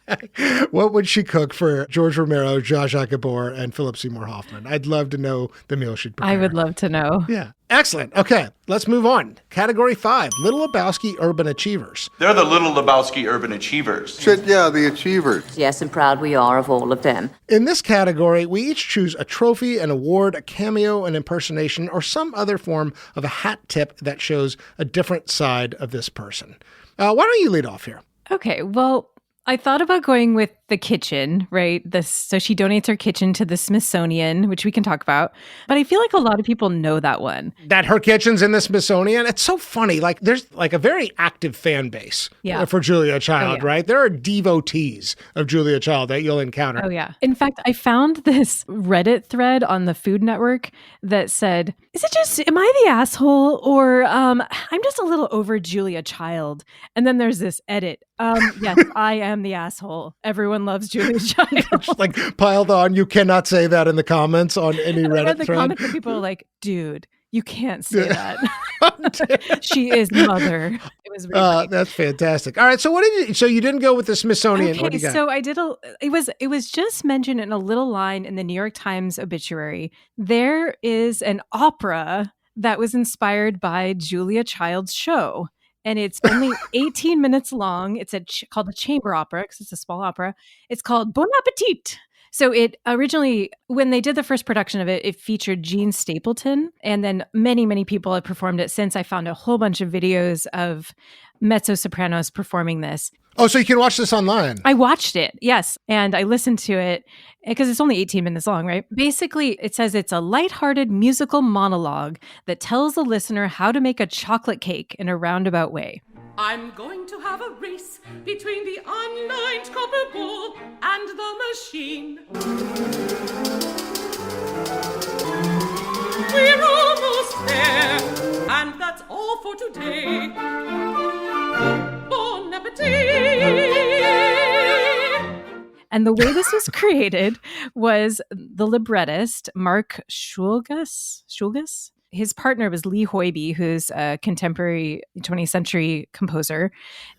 What would she cook for George Romero, Zsa Zsa Gabor, and Philip Seymour Hoffman? I'd love to know the meal she'd prepare. I would love to know. Yeah. Excellent. Okay, let's move on. Category 5, Little Lebowski Urban Achievers. They're the Little Lebowski Urban Achievers. Yeah, the Achievers. Yes, and proud we are of all of them. In this category, we each choose a trophy, an award, a cameo, an impersonation, or some other form of a hat tip that shows a different side of this person. Why don't you lead off here? Okay, well, I thought about going with the kitchen, right? So she donates her kitchen to the Smithsonian, which we can talk about. But I feel like a lot of people know that one. That her kitchen's in the Smithsonian? It's so funny. Like there's like a very active fan base for Julia Child, right? There are devotees of Julia Child that you'll encounter. Oh, yeah. In fact, I found this Reddit thread on the Food Network that said, am I the asshole? Or I'm just a little over Julia Child. And then there's this edit. Yes, I am the asshole. Everyone loves Julia Child. Just like piled on. You cannot say that in the comments on any Reddit I read the thread. comments and people are like, dude, you can't say that. She is mother. It was really that's fantastic. All right, so so you didn't go with the Smithsonian. Okay, What do you got? so I did it was just mentioned in a little line in the New York Times obituary. There is an opera that was inspired by Julia Child's show. And it's only 18 minutes long. It's called a chamber opera because it's a small opera. It's called Bon Appetit. So it originally, when they did the first production of it, it featured Gene Stapleton. And then many, many people have performed it since. I found a whole bunch of videos of mezzo-sopranos performing this. Oh, so you can watch this online? I watched it, yes. And I listened to it because it's only 18 minutes long, right? Basically, it says it's a lighthearted musical monologue that tells the listener how to make a chocolate cake in a roundabout way. I'm going to have a race between the unlined copper ball and the machine. We're almost there, and that's all for today. Bon appetit! And the way this was created was the librettist, Mark Schulgas. His partner was Lee Hoiby, who's a contemporary 20th century composer.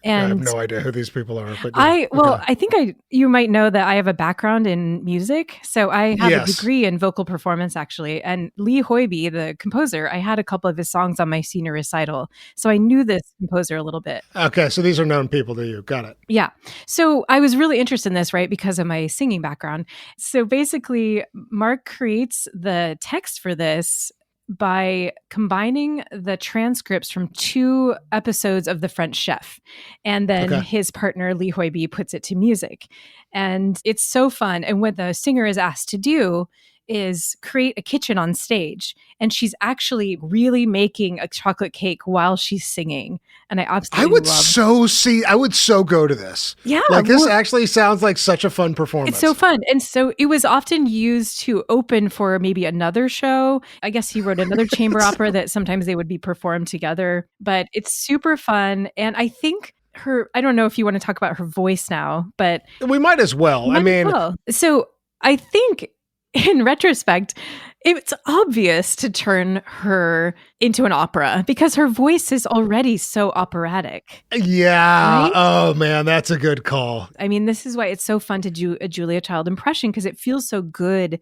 And I have no idea who these people are. But I think you might know that I have a background in music. So I have a degree in vocal performance, actually. And Lee Hoiby, the composer, I had a couple of his songs on my senior recital. So I knew this composer a little bit. Okay, so these are known people to you. Got it. Yeah. So I was really interested in this, right, because of my singing background. So basically, Mark creates the text for this by combining the transcripts from 2 episodes of The French Chef. And then his partner, Lee Hoiby, puts it to music. And it's so fun. And what the singer is asked to do is create a kitchen on stage. And she's actually really making a chocolate cake while she's singing. And I absolutely I would so go to this. Yeah. Like this actually sounds like such a fun performance. It's so fun. And so it was often used to open for maybe another show. I guess he wrote another chamber opera that sometimes they would be performed together. But it's super fun. And I think I don't know if you want to talk about her voice now, but we might as well. So I think in retrospect, it's obvious to turn her into an opera because her voice is already so operatic. Yeah. Right? Oh, man, that's a good call. I mean, this is why it's so fun to do a Julia Child impression because it feels so good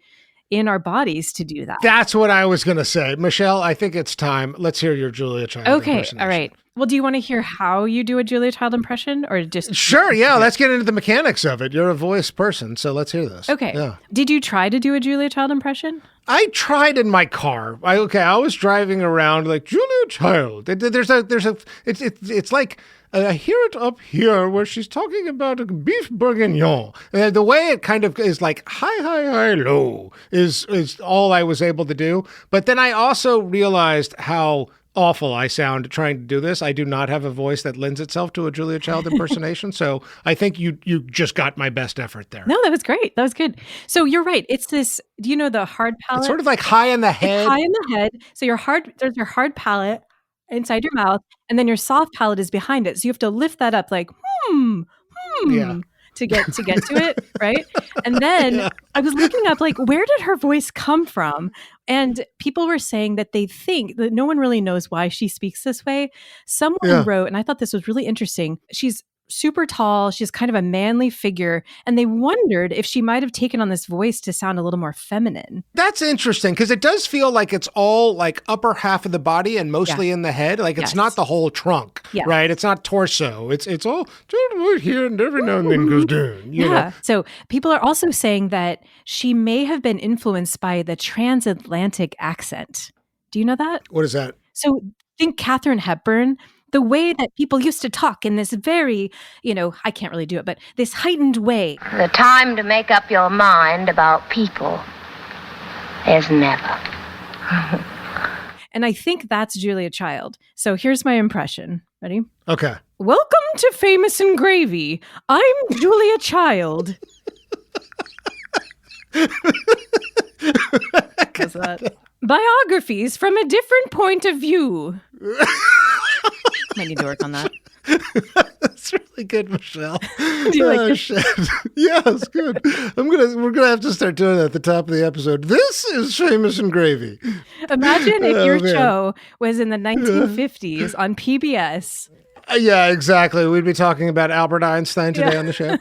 in our bodies to do that. That's what I was going to say. Michelle, I think it's time. Let's hear your Julia Child impersonation. Okay. All right. Well, do you want to hear how you do a Julia Child impression or just... Sure, yeah. Let's get into the mechanics of it. You're a voice person, so let's hear this. Okay. Yeah. Did you try to do a Julia Child impression? I tried in my car. I was driving around like Julia Child. It's like I hear it up here where she's talking about a beef bourguignon. And the way it kind of is like high, low is all I was able to do. But then I also realized how awful I sound trying to do this. I do not have a voice that lends itself to a Julia Child impersonation. So I think you just got my best effort there. No, that was great. That was good. So you're right. It's this, do you know the hard palate? It's sort of like high in the head. It's high in the head. So there's your hard palate inside your mouth, and then your soft palate is behind it. So you have to lift that up like, Yeah. to get to it, right? And then I was looking up, like, where did her voice come from? And people were saying that they think that no one really knows why she speaks this way. Someone wrote, and I thought this was really interesting, she's super tall, she's kind of a manly figure, and they wondered if she might have taken on this voice to sound a little more feminine. That's interesting, because it does feel like it's all like upper half of the body and mostly in the head. Like it's not the whole trunk, right? It's not torso. It's all right here and every now and then goes down. You know? So people are also saying that she may have been influenced by the transatlantic accent. Do you know that? What is that? So think Katharine Hepburn. The way that people used to talk in this very, I can't really do it, but this heightened way. The time to make up your mind about people is never. And I think that's Julia Child. So here's my impression. Ready? Okay. Welcome to Famous and Gravy. I'm Julia Child. How's that? Biographies from a different point of view. Might need to work on that. That's really good, Michelle. Do you like shit. Yeah, it's good. We're gonna have to start doing that at the top of the episode. This is Famous and Gravy. Imagine if your show was in the 1950s on PBS. Yeah, exactly. We'd be talking about Albert Einstein today on the show.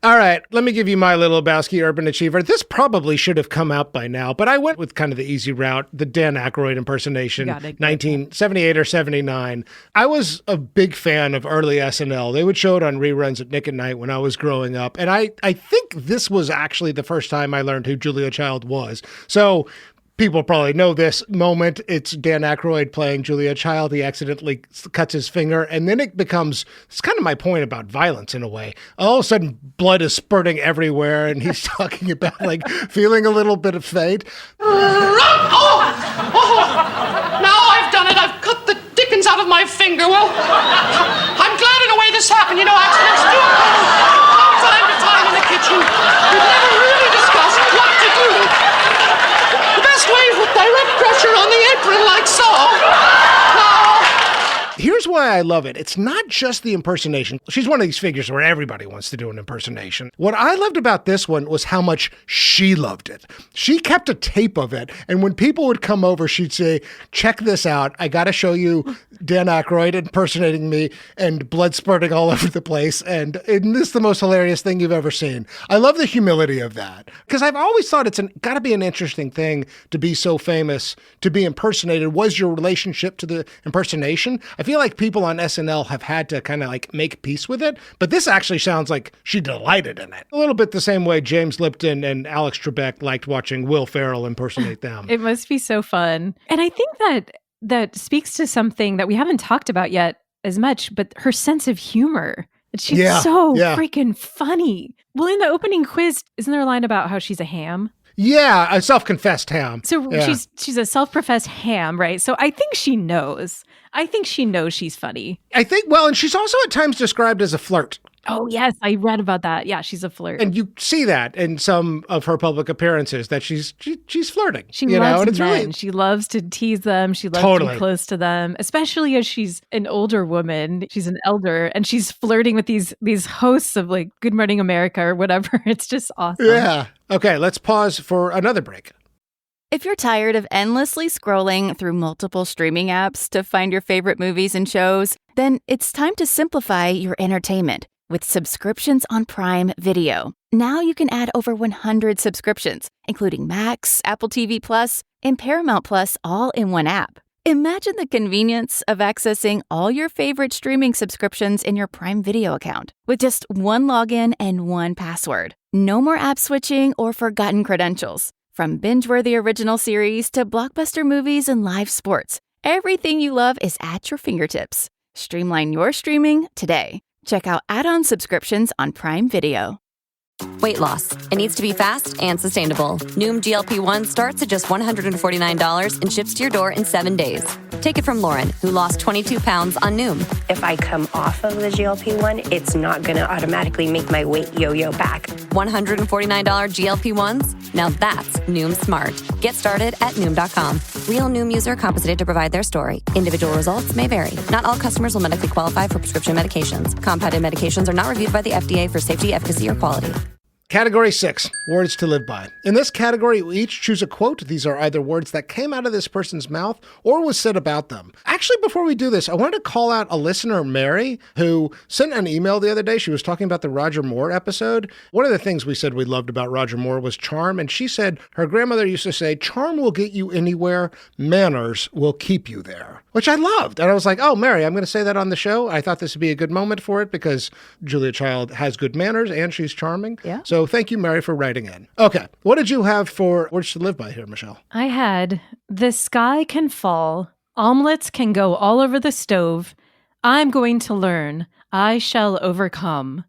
All right, let me give you my little Lebowski Urban Achiever. This probably should have come out by now, but I went with kind of the easy route, the Dan Aykroyd impersonation, 1978 or 79. I was a big fan of early SNL. They would show it on reruns at Nick at Night when I was growing up, and I think this was actually the first time I learned who Julia Child was. So People probably know this moment. It's Dan Aykroyd playing Julia Child. He accidentally cuts his finger, and then it becomes, it's kind of my point about violence in a way. All of a sudden, blood is spurting everywhere, and he's talking about like feeling a little bit of fate. Oh! Now I've done it. I've cut the dickens out of my finger. Well, I'm glad in a way this happened. You know, accidents do happen from time to time in the kitchen. We've never really discussed what to do. The best way is with direct pressure on the apron like so. Here's why I love it. It's not just the impersonation. She's one of these figures where everybody wants to do an impersonation. What I loved about this one was how much she loved it. She kept a tape of it, and when people would come over, she'd say, check this out. I got to show you Dan Aykroyd impersonating me and blood spurting all over the place, and this is the most hilarious thing you've ever seen. I love the humility of that, because I've always thought it's got to be an interesting thing to be so famous, to be impersonated. Was your relationship to the impersonation? I feel like people on SNL have had to kind of like make peace with it, but this actually sounds like she delighted in it. A little bit the same way James Lipton and Alex Trebek liked watching Will Ferrell impersonate them. It must be so fun. And I think that speaks to something that we haven't talked about yet as much, but her sense of humor. She's freaking funny. Well, in the opening quiz, isn't there a line about how she's a ham? Yeah, a self-confessed ham. So she's a self-professed ham, right? So I think she knows. I think she knows she's funny. I think, well, and she's also at times described as a flirt. Oh, yes, I read about that. Yeah, she's a flirt. And you see that in some of her public appearances, that she's flirting. She loves men. She loves to tease them. She loves to be close to them, especially as she's an older woman. She's an elder, and she's flirting with these hosts of like Good Morning America or whatever. It's just awesome. Yeah. Okay, let's pause for another break. If you're tired of endlessly scrolling through multiple streaming apps to find your favorite movies and shows, then it's time to simplify your entertainment with subscriptions on Prime Video. Now you can add over 100 subscriptions, including Max, Apple TV Plus, and Paramount Plus, all in one app. Imagine the convenience of accessing all your favorite streaming subscriptions in your Prime Video account with just one login and one password. No more app switching or forgotten credentials. From binge-worthy original series to blockbuster movies and live sports, everything you love is at your fingertips. Streamline your streaming today. Check out add-on subscriptions on Prime Video. Weight loss. It needs to be fast and sustainable. Noom GLP-1 starts at just $149 and ships to your door in 7 days. Take it from Lauren, who lost 22 pounds on Noom. If I come off of the GLP-1, it's not going to automatically make my weight yo-yo back. $149 GLP-1s? Now that's Noom smart. Get started at Noom.com. Real Noom user compensated to provide their story. Individual results may vary. Not all customers will medically qualify for prescription medications. Compounded medications are not reviewed by the FDA for safety, efficacy, or quality. Category 6, words to live by. In this category, we each choose a quote. These are either words that came out of this person's mouth or was said about them. Actually, before we do this, I wanted to call out a listener, Mary, who sent an email the other day. She was talking about the Roger Moore episode. One of the things we said we loved about Roger Moore was charm, and she said her grandmother used to say, charm will get you anywhere, manners will keep you there, which I loved. And I was like, oh, Mary, I'm going to say that on the show. I thought this would be a good moment for it because Julia Child has good manners and she's charming. Yeah. So thank you, Mary, for writing in. Okay. What did you have for words to live by here, Michelle? I had, the sky can fall, omelets can go all over the stove. I'm going to learn. I shall overcome.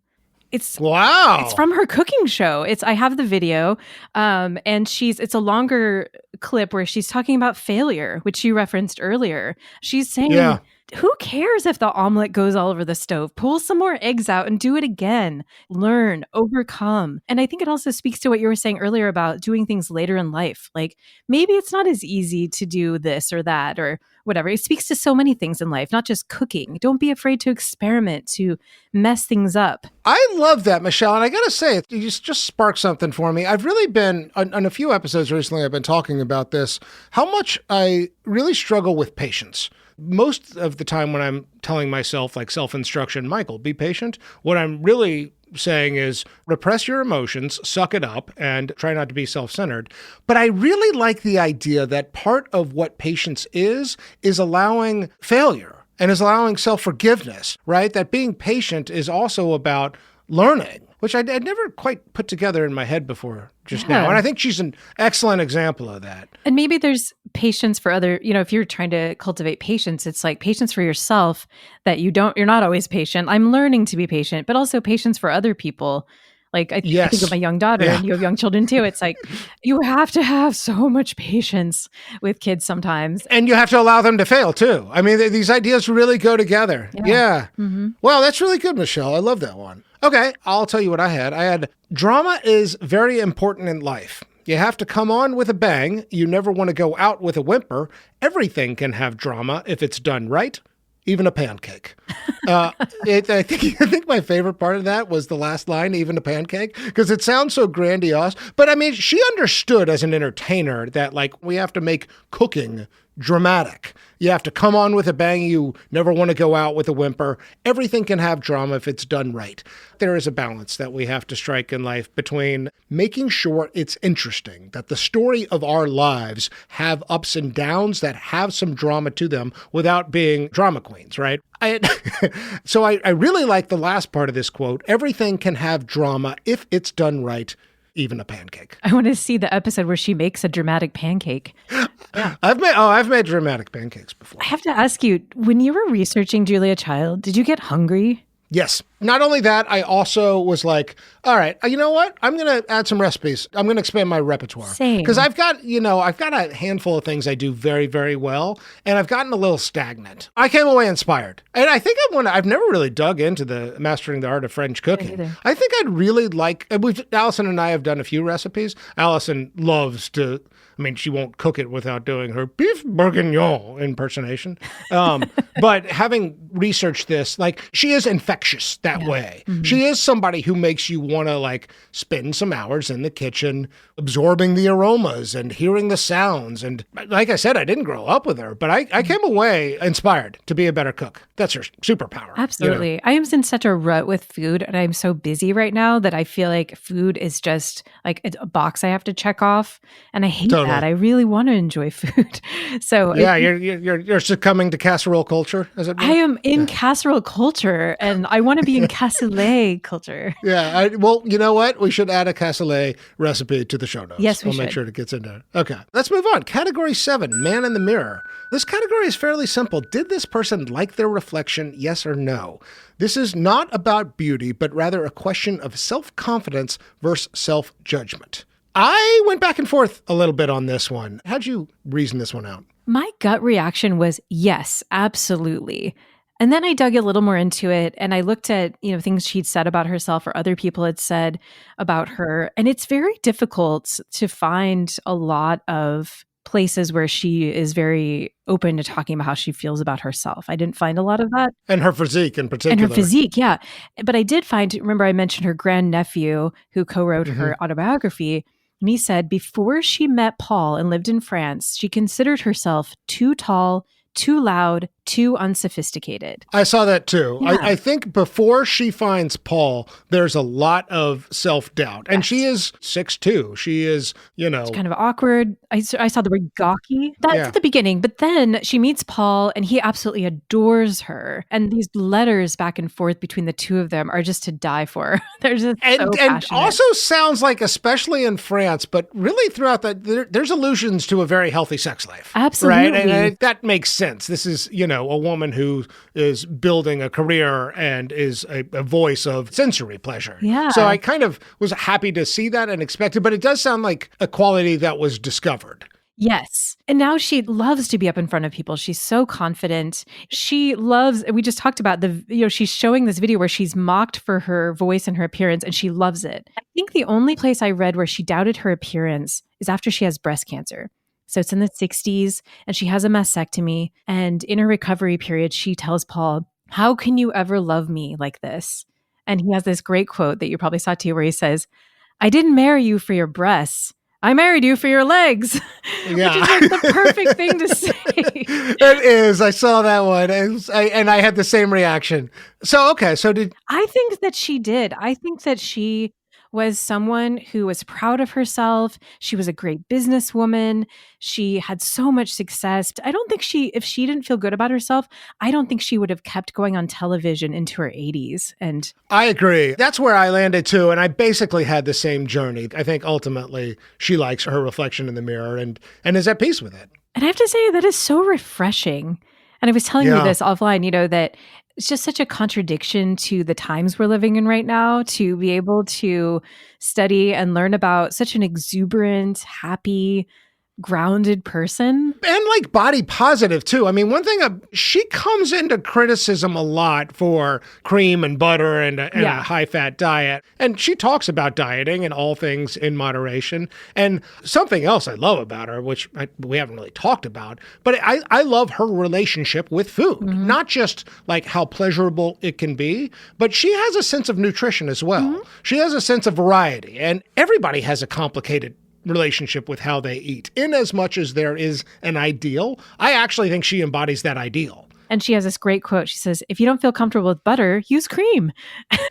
Wow. It's from her cooking show. I have the video, and it's a longer clip where she's talking about failure, which you referenced earlier. She's saying, who cares if the omelet goes all over the stove? Pull some more eggs out and do it again. Learn, overcome. And I think it also speaks to what you were saying earlier about doing things later in life. Like maybe it's not as easy to do this or that or whatever. It speaks to so many things in life, not just cooking. Don't be afraid to experiment, to mess things up. I love that, Michelle. And I got to say, you just sparked something for me. I've really been, on a few episodes recently, I've been talking about this, how much I really struggle with patience. Most of the time when I'm telling myself, like self-instruction, Michael, be patient, what I'm really saying is repress your emotions, suck it up, and try not to be self-centered. But I really like the idea that part of what patience is allowing failure and is allowing self-forgiveness, right? That being patient is also about learning which I'd never quite put together in my head before just now. And I think she's an excellent example of that. And maybe there's patience for other, if you're trying to cultivate patience, it's like patience for yourself that you're not always patient. I'm learning to be patient, but also patience for other people. Like I think of my young daughter, and you have young children too. It's like you have to have so much patience with kids sometimes. And you have to allow them to fail too. I mean, these ideas really go together. Yeah. Mm-hmm. Well, that's really good, Michelle. I love that one. Okay, I'll tell you what I had. Drama is very important in life. You have to come on with a bang. You never want to go out with a whimper. Everything can have drama if it's done right. Even a pancake. I think my favorite part of that was the last line, even a pancake, because it sounds so grandiose. But I mean, she understood as an entertainer that we have to make cooking dramatic. You have to come on with a bang. You never want to go out with a whimper. Everything can have drama if it's done right. There is a balance that we have to strike in life between making sure it's interesting, that the story of our lives have ups and downs that have some drama to them without being drama queens, right? So I really like the last part of this quote. Everything can have drama if it's done right. Even a pancake. I want to see the episode where she makes a dramatic pancake. Yeah. I've made dramatic pancakes before. I have to ask you, when you were researching Julia Child, did you get hungry? Yes. Not only that, I also was like, all right, you know what? I'm going to add some recipes. I'm going to expand my repertoire. Same. Because I've got a handful of things I do very, very well, and I've gotten a little stagnant. I came away inspired. And I think I've never really dug into the mastering the art of French cooking. I think I'd really like, Allison and I have done a few recipes. Allison loves to, she won't cook it without doing her beef bourguignon impersonation. But having researched this, she is infectious that way. Mm-hmm. She is somebody who makes you want to spend some hours in the kitchen, absorbing the aromas and hearing the sounds. And like I said, I didn't grow up with her, but I came away inspired to be a better cook. That's her superpower. Absolutely. I am in such a rut with food, and I'm so busy right now that I feel like food is just like a box I have to check off. And I hate that. I really want to enjoy food. So yeah, you're succumbing to casserole culture, is it? I am in casserole culture, and I want to be in cassoulet culture. Yeah. Well, you know what? We should add a cassoulet recipe to the show notes. Yes, we'll make sure it gets in there. Okay. Let's move on. Category 7, Man in the Mirror. This category is fairly simple. Did this person like their reflection? Yes or no? This is not about beauty, but rather a question of self-confidence versus self-judgment. I went back and forth a little bit on this one. How'd you reason this one out? My gut reaction was yes, absolutely. And then I dug a little more into it, and I looked at, things she'd said about herself or other people had said about her. And it's very difficult to find a lot of places where she is very open to talking about how she feels about herself. I didn't find a lot of that. And her physique in particular. And her physique, yeah. But I did find, remember I mentioned her grandnephew who co-wrote her autobiography. And he said before she met Paul and lived in France, she considered herself too tall, too loud, too unsophisticated. I saw that too. Yeah. I think before she finds Paul, there's a lot of self-doubt. And she is 6'2". She is, It's kind of awkward. I saw the word gawky. That's at the beginning. But then she meets Paul, and he absolutely adores her. And these letters back and forth between the two of them are just to die for. They're just so passionate. And also sounds like, especially in France, but really throughout that, there's allusions to a very healthy sex life. Absolutely. Right? And that makes sense. This is, a woman who is building a career and is a voice of sensory pleasure. Yeah. So I kind of was happy to see that and expected, but it does sound like a quality that was discovered. Yes. And now she loves to be up in front of people. She's so confident. She loves, we just talked about she's showing this video where she's mocked for her voice and her appearance, and she loves it. I think the only place I read where she doubted her appearance is after she has breast cancer. So it's in the 60s, and she has a mastectomy. And in her recovery period, she tells Paul, "How can you ever love me like this?" And he has this great quote that you probably saw too, where he says, "I didn't marry you for your breasts. I married you for your legs." Yeah. Which is like the perfect thing to say. It is. I saw that one. And I had the same reaction. So, okay. So I think that she did. I think that she was someone who was proud of herself. She was a great businesswoman. She had so much success. I don't think if she didn't feel good about herself, I don't think she would have kept going on television into her 80s. And I agree. That's where I landed too. And I basically had the same journey. I think ultimately she likes her reflection in the mirror and is at peace with it. And I have to say that is so refreshing. And I was telling you this offline, that it's just such a contradiction to the times we're living in right now to be able to study and learn about such an exuberant, happy, grounded person. And like body positive too. I mean, one thing, she comes into criticism a lot for cream and butter and a high fat diet. And she talks about dieting and all things in moderation. And something else I love about her, which we haven't really talked about, but I love her relationship with food, not just like how pleasurable it can be, but she has a sense of nutrition as well. She has a sense of variety, and everybody has a complicated relationship with how they eat. In as much as there is an ideal, I actually think she embodies that ideal. And she has this great quote. She says, if you don't feel comfortable with butter, use cream.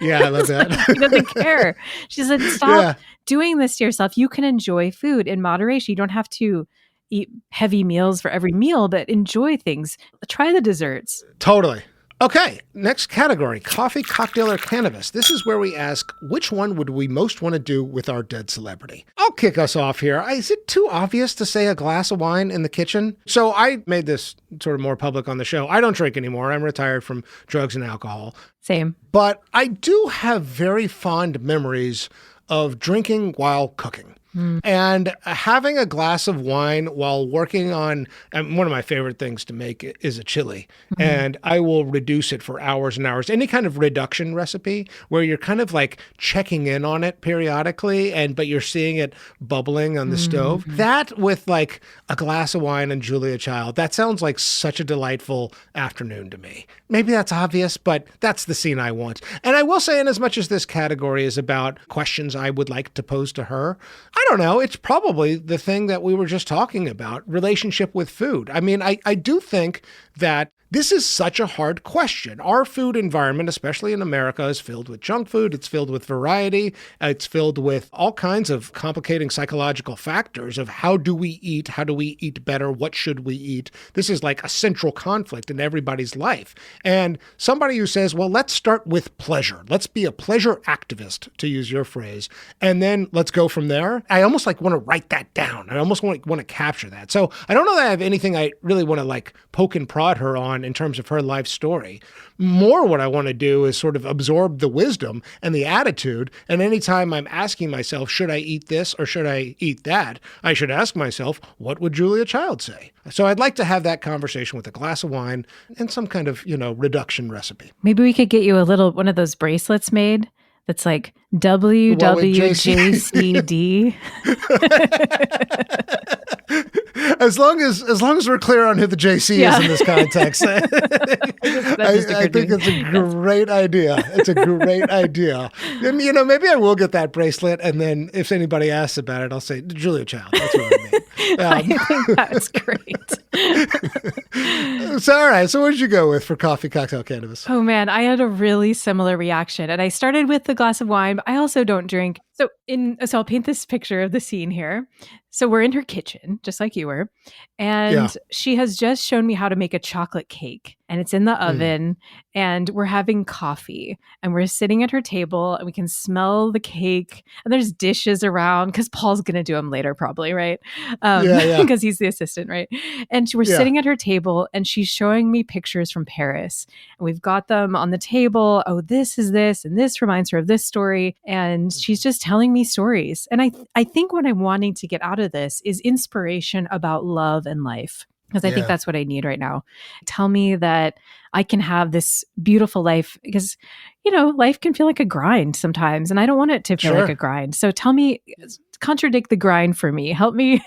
Yeah, I love that. She doesn't care. She said, stop doing this to yourself. You can enjoy food in moderation. You don't have to eat heavy meals for every meal, but enjoy things. Try the desserts. Totally. Okay, next category, coffee, cocktail, or cannabis. This is where we ask, which one would we most want to do with our dead celebrity? I'll kick us off here. Is it too obvious to say a glass of wine in the kitchen? So I made this sort of more public on the show. I don't drink anymore. I'm retired from drugs and alcohol. Same. But I do have very fond memories of drinking while cooking. And having a glass of wine while working on, one of my favorite things to make is a chili. And I will reduce it for hours and hours. Any kind of reduction recipe where you're kind of like checking in on it periodically, but you're seeing it bubbling on the stove. That with like a glass of wine and Julia Child, that sounds like such a delightful afternoon to me. Maybe that's obvious, but that's the scene I want. And I will say, in as much as this category is about questions I would like to pose to her, I don't know. It's probably the thing that we were just talking about, relationship with food. I mean, I do think that this is such a hard question. Our food environment, especially in America, is filled with junk food. It's filled with variety. It's filled with all kinds of complicating psychological factors of how do we eat? How do we eat better? What should we eat? This is like a central conflict in everybody's life. And somebody who says, well, let's start with pleasure. Let's be a pleasure activist, to use your phrase, and then let's go from there. I almost like want to write that down. I almost want to capture that. So I don't know that I have anything I really want to like poke and prod her on in terms of her life story. More what I want to do is sort of absorb the wisdom and the attitude. And anytime I'm asking myself, should I eat this or should I eat that? I should ask myself, what would Julia Child say? So I'd like to have that conversation with a glass of wine and some kind of, reduction recipe. Maybe we could get you one of those bracelets made that's like WWJCD. As long as we're clear on who the JC is in this context, I think it's a great idea. It's a great idea. And, maybe I will get that bracelet, and then if anybody asks about it, I'll say, Julia Child, that's what I mean. I think that's great. So, all right. So what did you go with for coffee, cocktail, cannabis? Oh, man. I had a really similar reaction. And I started with the glass of wine, but I also don't drink. So I'll paint this picture of the scene here. So we're in her kitchen, just like you were. And she has just shown me how to make a chocolate cake. And it's in the oven. And we're having coffee. And we're sitting at her table. And we can smell the cake. And there's dishes around. Because Paul's going to do them later, probably, right? Because he's the assistant, right? And we're sitting at her table. And she's showing me pictures from Paris. And we've got them on the table. Oh, this is this. And this reminds her of this story. And she's just telling me stories. And I think what I'm wanting to get out of this is inspiration about love and life. Because I think that's what I need right now. Tell me that I can have this beautiful life because, life can feel like a grind sometimes. And I don't want it to feel like a grind. So tell me, contradict the grind for me. Help me,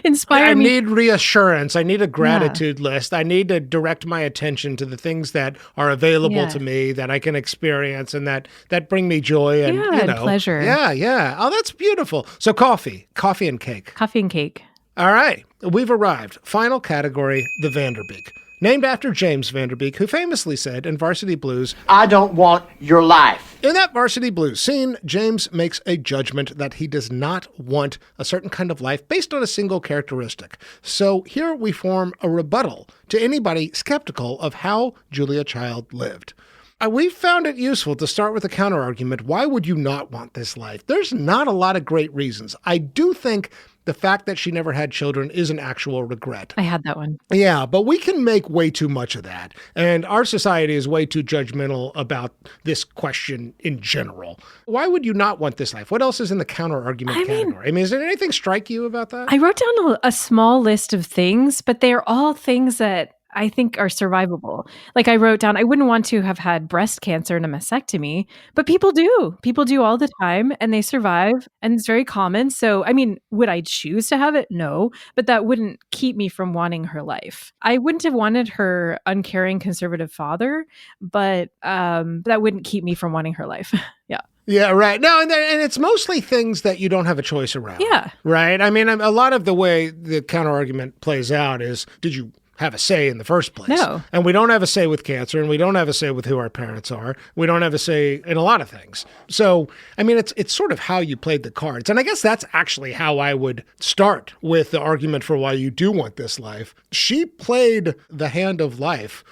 inspire me. I need reassurance. I need a gratitude list. I need to direct my attention to the things that are available to me that I can experience and that bring me joy and, and pleasure. Yeah. Oh, that's beautiful. So coffee and cake. Coffee and cake. All right. We've arrived. Final category, the Vanderbeek. named after James Van Der Beek, who famously said in Varsity Blues, I don't want your life. In that Varsity Blues scene, James makes a judgment that he does not want a certain kind of life based on a single characteristic. So here we form a rebuttal to anybody skeptical of how Julia Child lived. We found it useful to start with a counterargument. Why would you not want this life? There's not a lot of great reasons. I do think the fact that she never had children is an actual regret. I had that one. Yeah, but we can make way too much of that. And our society is way too judgmental about this question in general. Why would you not want this life? What else is in the counter-argument category? I mean, is there anything strike you about that? I wrote down a small list of things, but they are all things that I think are survivable. Like I wrote down, I wouldn't want to have had breast cancer and a mastectomy, but people do. People do all the time and they survive and it's very common. So, I mean, would I choose to have it? No, but that wouldn't keep me from wanting her life. I wouldn't have wanted her uncaring conservative father, but that wouldn't keep me from wanting her life. Yeah. Yeah, right. No, and it's mostly things that you don't have a choice around. Yeah. Right? I mean, a lot of the way the counter-argument plays out is, did you have a say in the first place? No. And we don't have a say with cancer, and we don't have a say with who our parents are. We don't have a say in a lot of things. So, I mean, it's sort of how you played the cards. And I guess that's actually how I would start with the argument for why you do want this life. She played the hand of life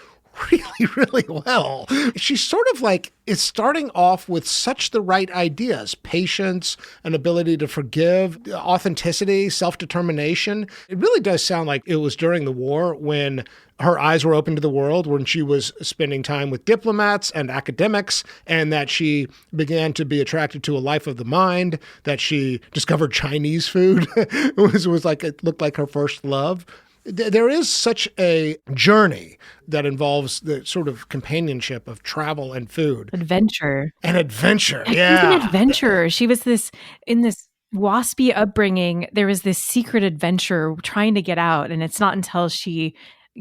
really, really well. She's sort of like is starting off with such the right ideas: patience, an ability to forgive, authenticity, self-determination. It really does sound like it was during the war when her eyes were open to the world, when she was spending time with diplomats and academics, and that she began to be attracted to a life of the mind, that she discovered Chinese food. It looked like her first love. There is such a journey that involves the sort of companionship of travel and food. Adventure. An adventure, She was yeah. an adventurer. She was in this waspy upbringing. There was this secret adventure trying to get out. And it's not until she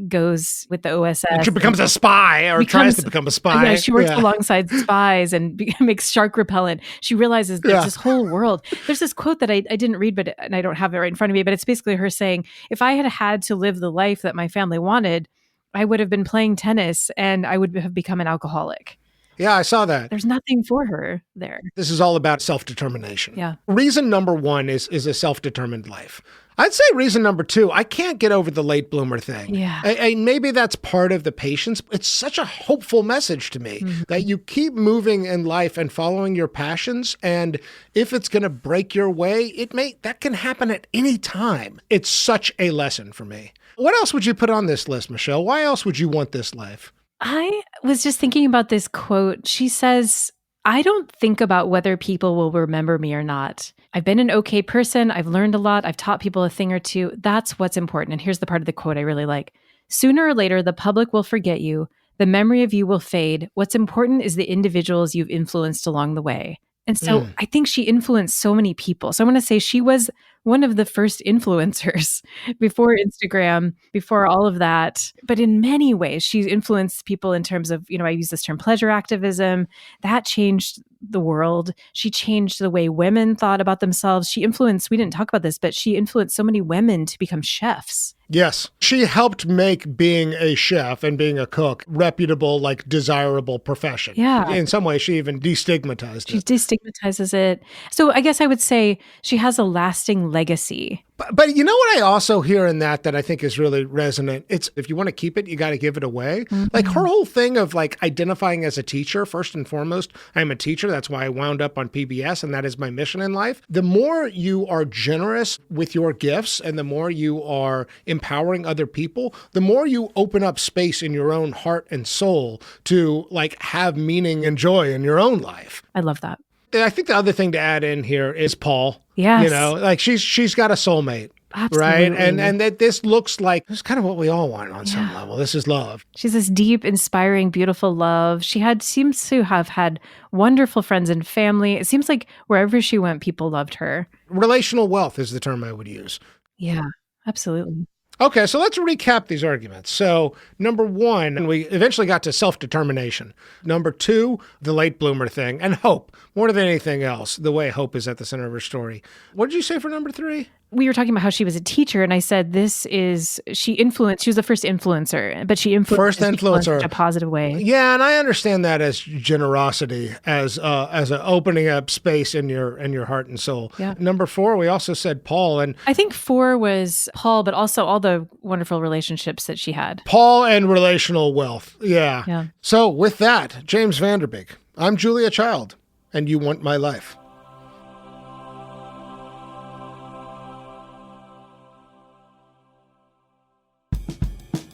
goes with the OSS. She becomes a spy or tries to become a spy. Yeah, she works alongside spies and makes shark repellent. She realizes there's this whole world. There's this quote that I didn't read, and I don't have it right in front of me, but it's basically her saying, if I had to live the life that my family wanted, I would have been playing tennis and I would have become an alcoholic. Yeah, I saw that. There's nothing for her there. This is all about self-determination. Yeah. Reason number one is a self-determined life. I'd say reason number two, I can't get over the late bloomer thing. Yeah. And maybe that's part of the patience. It's such a hopeful message to me that you keep moving in life and following your passions. And if it's going to break your way, that can happen at any time. It's such a lesson for me. What else would you put on this list, Michelle? Why else would you want this life? I was just thinking about this quote. She says, I don't think about whether people will remember me or not. I've been an okay person. I've learned a lot. I've taught people a thing or two. That's what's important. And here's the part of the quote I really like. Sooner or later, the public will forget you. The memory of you will fade. What's important is the individuals you've influenced along the way. And so I think she influenced so many people. So I want to say she was one of the first influencers before Instagram, before all of that. But in many ways, she influenced people in terms of, I use this term pleasure activism. That changed the world. She changed the way women thought about themselves. She influenced, we didn't talk about this, but she influenced so many women to become chefs. Yes. She helped make being a chef and being a cook reputable, desirable profession. Yeah. In some ways, she even destigmatized it. She destigmatizes it. So I guess I would say she has a lasting legacy. But you know what I also hear in that I think is really resonant? It's if you want to keep it, you got to give it away. Like her whole thing of identifying as a teacher, first and foremost, I'm a teacher. That's why I wound up on PBS and that is my mission in life. The more you are generous with your gifts and the more you are empowering other people, the more you open up space in your own heart and soul to have meaning and joy in your own life. I love that. I think the other thing to add in here is Paul. Yes. She's got a soulmate. Absolutely. Right? And that this looks like it's kind of what we all want on some level. This is love. She's this deep, inspiring, beautiful love. She seems to have had wonderful friends and family. It seems like wherever she went, people loved her. Relational wealth is the term I would use. Yeah, absolutely. Okay, so let's recap these arguments. So, number one, we eventually got to self-determination. Number two, the late bloomer thing, and hope. More than anything else, the way hope is at the center of her story. What did you say for number three? we were talking about how she was a teacher, and I said she was the first influencer, but she influenced people in such a positive way. Yeah, and I understand that as generosity, as a opening up space in your heart and soul. Yeah. Number 4, we also said Paul, and I think 4 was Paul, but also all the wonderful relationships that she had. Paul and relational wealth. Yeah. Yeah. So with that, James Vanderbeek, I'm Julia Child, and you want my life.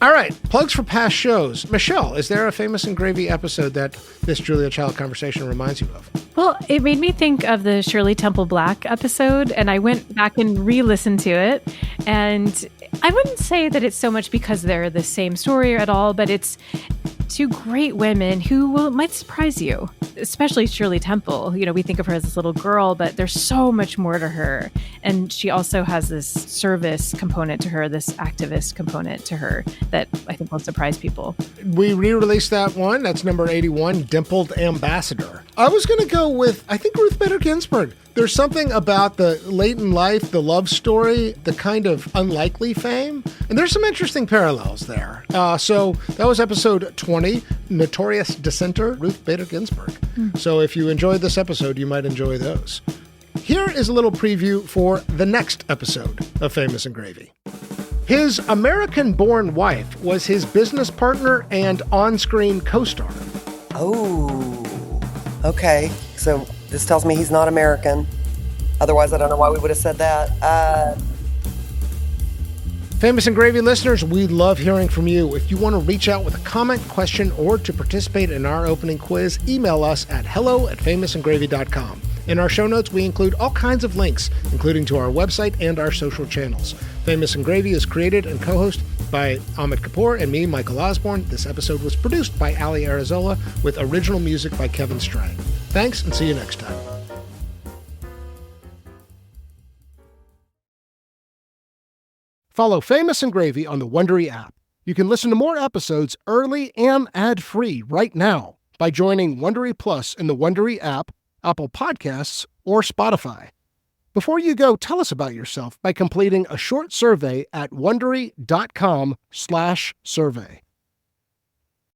All right, plugs for past shows. Michelle, is there a Famous and Gravy episode that this Julia Child conversation reminds you of? Well, it made me think of the Shirley Temple Black episode, and I went back and re-listened to it. And I wouldn't say that it's so much because they're the same story at all, but it's two great women who might surprise you, especially Shirley Temple. You know, we think of her as this little girl, but there's so much more to her. And she also has this service component to her, this activist component to her that I think will surprise people. We re-released that one. That's number 81, Dimpled Ambassador. I was going to go with, I think, Ruth Bader Ginsburg. There's something about the late in life, the love story, the kind of unlikely fame, and there's some interesting parallels there. So that was episode 20, Notorious Dissenter, Ruth Bader Ginsburg. So if you enjoyed this episode, you might enjoy those. Here is a little preview for the next episode of Famous and Gravy. His American-born wife was his business partner and on-screen co-star. Oh, okay. So this tells me he's not American. Otherwise, I don't know why we would have said that. Famous and Gravy listeners, we love hearing from you. If you want to reach out with a comment, question, or to participate in our opening quiz, email us at hello@famousandgravy.com. In our show notes, we include all kinds of links, including to our website and our social channels. Famous and Gravy is created and co-hosted by Ahmed Kapoor and me, Michael Osborne. This episode was produced by Ali Arizola with original music by Kevin Strang. Thanks, and see you next time. Follow Famous and Gravy on the Wondery app. You can listen to more episodes early and ad-free right now by joining Wondery Plus in the Wondery app, Apple Podcasts, or Spotify. Before you go, tell us about yourself by completing a short survey at Wondery.com/survey.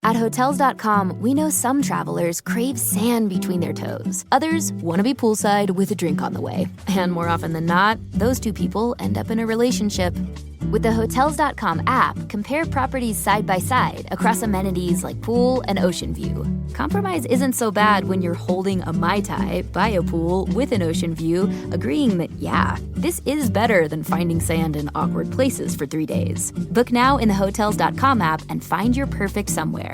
At Hotels.com, we know some travelers crave sand between their toes. Others want to be poolside with a drink on the way. And more often than not, those two people end up in a relationship. With the Hotels.com app, compare properties side by side across amenities like pool and ocean view. Compromise isn't so bad when you're holding a Mai Tai by a pool with an ocean view, agreeing that, yeah, this is better than finding sand in awkward places for 3 days. Book now in the Hotels.com app and find your perfect somewhere.